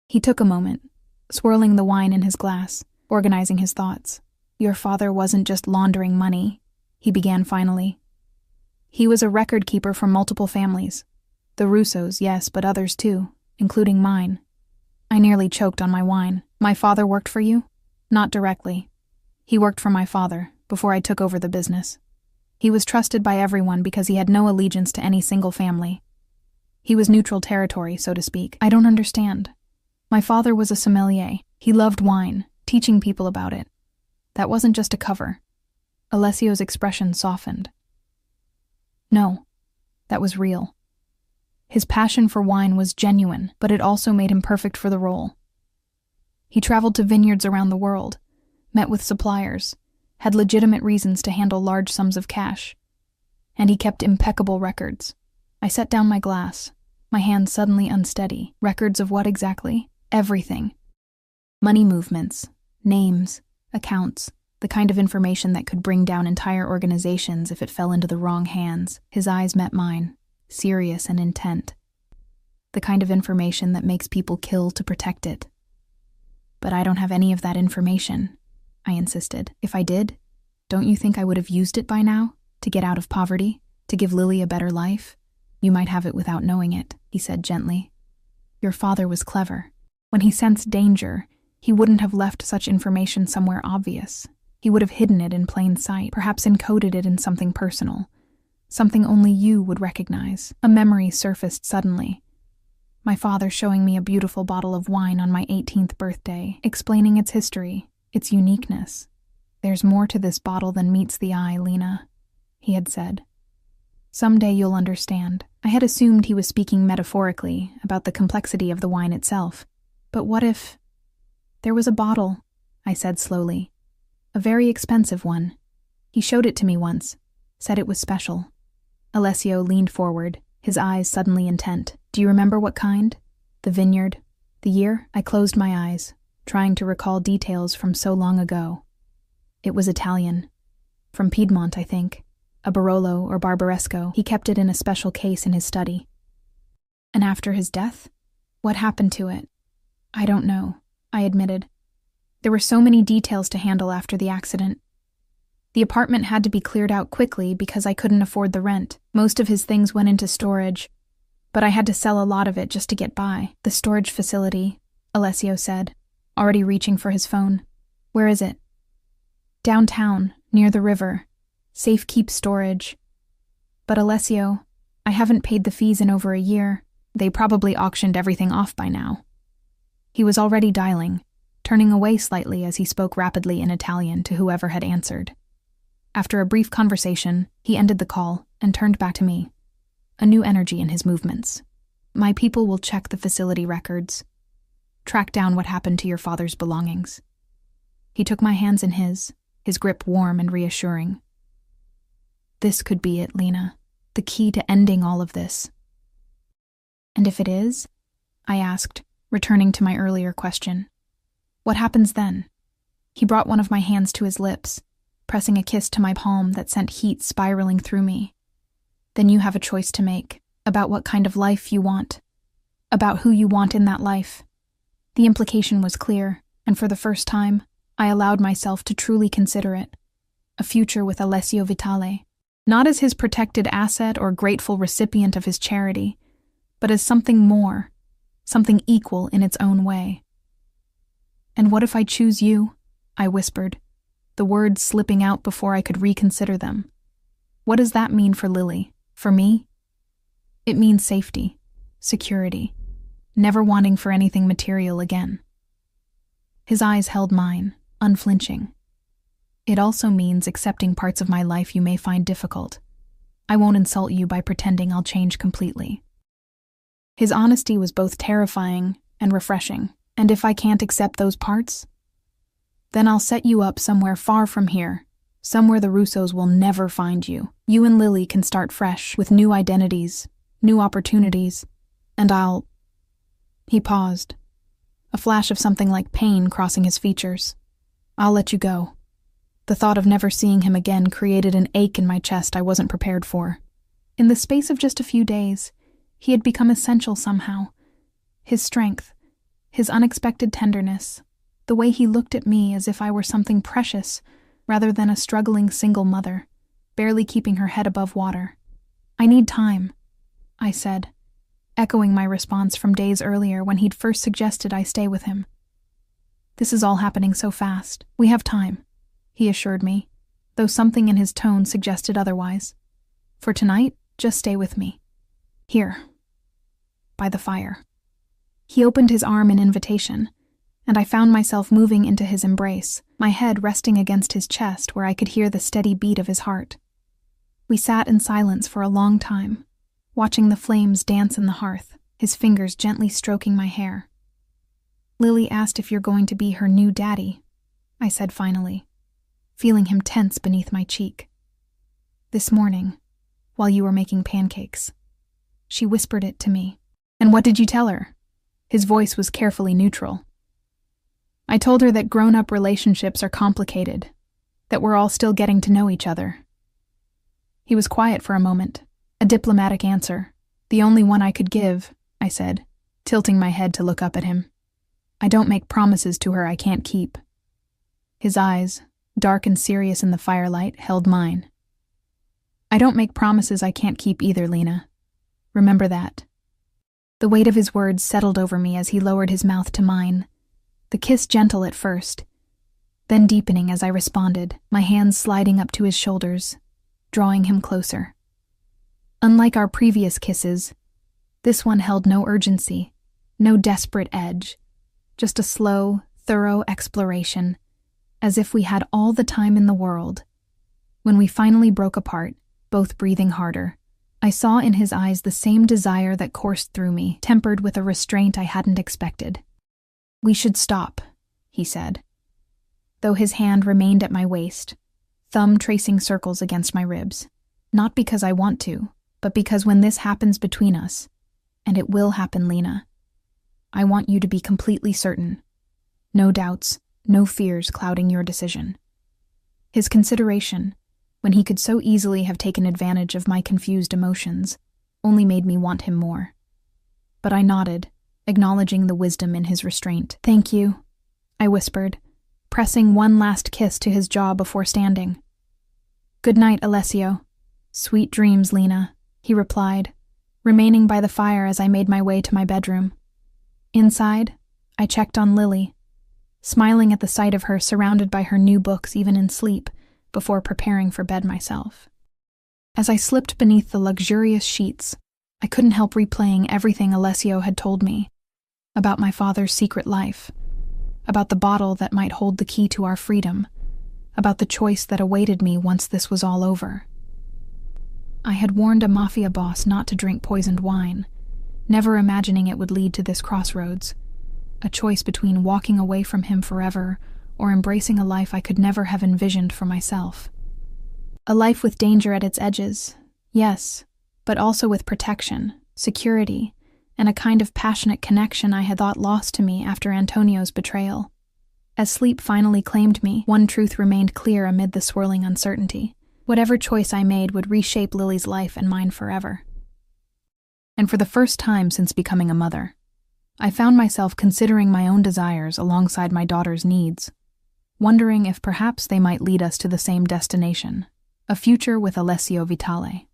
He took a moment, swirling the wine in his glass, organizing his thoughts. "Your father wasn't just laundering money," he began finally. "He was a record keeper for multiple families. The Russos, yes, but others too, including mine." I nearly choked on my wine. "My father worked for you?" "Not directly. He worked for my father, before I took over the business. He was trusted by everyone because he had no allegiance to any single family. He was neutral territory, so to speak." "I don't understand." "My father was a sommelier. He loved wine, teaching people about it. That wasn't just a cover." Alessio's expression softened. "No, that was real. His passion for wine was genuine, but it also made him perfect for the role. He traveled to vineyards around the world, met with suppliers, had legitimate reasons to handle large sums of cash. And he kept impeccable records." I set down my glass, my hand suddenly unsteady. "Records of what exactly?" "Everything. Money movements, names, accounts, the kind of information that could bring down entire organizations if it fell into the wrong hands." His eyes met mine, serious and intent. "The kind of information that makes people kill to protect it." "But I don't have any of that information," I insisted. "If I did, don't you think I would have used it by now? To get out of poverty? To give Lily a better life? You might have it without knowing it," he said gently. "Your father was clever. When he sensed danger, he wouldn't have left such information somewhere obvious. He would have hidden it in plain sight, perhaps encoded it in something personal, something only you would recognize." A memory surfaced suddenly. My father showing me a beautiful bottle of wine on my 18th birthday, explaining its history, its uniqueness. "There's more to this bottle than meets the eye, Lena," he had said. "Someday you'll understand." I had assumed he was speaking metaphorically about the complexity of the wine itself. But what if... "There was a bottle," I said slowly. "A very expensive one. He showed it to me once, said it was special." Alessio leaned forward, his eyes suddenly intent. "Do you remember what kind? The vineyard? The year?" I closed my eyes, trying to recall details from so long ago. "It was Italian. From Piedmont, I think. A Barolo or Barbaresco. He kept it in a special case in his study." "And after his death? What happened to it?" "I don't know," I admitted. "There were so many details to handle after the accident. The apartment had to be cleared out quickly because I couldn't afford the rent. Most of his things went into storage, but I had to sell a lot of it just to get by." "The storage facility," Alessio said, already reaching for his phone. "Where is it?" "Downtown, near the river. Safekeep storage." "But Alessio, I haven't paid the fees in over a year. They probably auctioned everything off by now." He was already dialing, turning away slightly as he spoke rapidly in Italian to whoever had answered. After a brief conversation, he ended the call and turned back to me, a new energy in his movements. "My people will check the facility records, track down what happened to your father's belongings." He took my hands in his grip warm and reassuring. "This could be it, Lena, the key to ending all of this." "And if it is?" I asked, returning to my earlier question. What happens then? He brought one of my hands to his lips, pressing a kiss to my palm that sent heat spiraling through me. Then you have a choice to make about what kind of life you want, about who you want in that life. The implication was clear, and for the first time, I allowed myself to truly consider it. A future with Alessio Vitale, not as his protected asset or grateful recipient of his charity, but as something more, something equal in its own way. And what if I choose you? I whispered, the words slipping out before I could reconsider them. What does that mean for Lily? For me? It means safety, security, never wanting for anything material again. His eyes held mine, unflinching. It also means accepting parts of my life you may find difficult. I won't insult you by pretending I'll change completely. His honesty was both terrifying and refreshing, and if I can't accept those parts, then I'll set you up somewhere far from here, somewhere the Russos will never find you. You and Lily can start fresh with new identities, new opportunities, and I'll... He paused, a flash of something like pain crossing his features. I'll let you go. The thought of never seeing him again created an ache in my chest I wasn't prepared for. In the space of just a few days, he had become essential somehow. His strength, his unexpected tenderness, the way he looked at me as if I were something precious rather than a struggling single mother, barely keeping her head above water. I need time, I said, echoing my response from days earlier when he'd first suggested I stay with him. This is all happening so fast. We have time, he assured me, though something in his tone suggested otherwise. For tonight, just stay with me. Here, by the fire. He opened his arm in invitation, and I found myself moving into his embrace, my head resting against his chest where I could hear the steady beat of his heart. We sat in silence for a long time, watching the flames dance in the hearth, his fingers gently stroking my hair. Lily asked if you're going to be her new daddy, I said finally, feeling him tense beneath my cheek. This morning, while you were making pancakes. She whispered it to me. And what did you tell her? His voice was carefully neutral. I told her that grown-up relationships are complicated, that we're all still getting to know each other. He was quiet for a moment, a diplomatic answer, the only one I could give, I said, tilting my head to look up at him. I don't make promises to her I can't keep. His eyes, dark and serious in the firelight, held mine. I don't make promises I can't keep either, Lena. Remember that. The weight of his words settled over me as he lowered his mouth to mine, the kiss gentle at first, then deepening as I responded, my hands sliding up to his shoulders, drawing him closer. Unlike our previous kisses, this one held no urgency, no desperate edge, just a slow, thorough exploration, as if we had all the time in the world. When we finally broke apart, both breathing harder, I saw in his eyes the same desire that coursed through me, tempered with a restraint I hadn't expected. We should stop, he said, though his hand remained at my waist, thumb tracing circles against my ribs. Not because I want to, but because when this happens between us, and it will happen, Lena, I want you to be completely certain. No doubts, no fears clouding your decision. His consideration, when he could so easily have taken advantage of my confused emotions, only made me want him more. But I nodded, acknowledging the wisdom in his restraint. Thank you, I whispered, pressing one last kiss to his jaw before standing. Good night, Alessio. Sweet dreams, Lena, he replied, remaining by the fire as I made my way to my bedroom. Inside, I checked on Lily, smiling at the sight of her surrounded by her new books even in sleep, before preparing for bed myself. As I slipped beneath the luxurious sheets, I couldn't help replaying everything Alessio had told me about my father's secret life, about the bottle that might hold the key to our freedom, about the choice that awaited me once this was all over. I had warned a Mafia boss not to drink poisoned wine, never imagining it would lead to this crossroads, a choice between walking away from him forever or embracing a life I could never have envisioned for myself. A life with danger at its edges, yes, but also with protection, security, and a kind of passionate connection I had thought lost to me after Antonio's betrayal. As sleep finally claimed me, one truth remained clear amid the swirling uncertainty. Whatever choice I made would reshape Lily's life and mine forever. And for the first time since becoming a mother, I found myself considering my own desires alongside my daughter's needs, wondering if perhaps they might lead us to the same destination, a future with Alessio Vitale.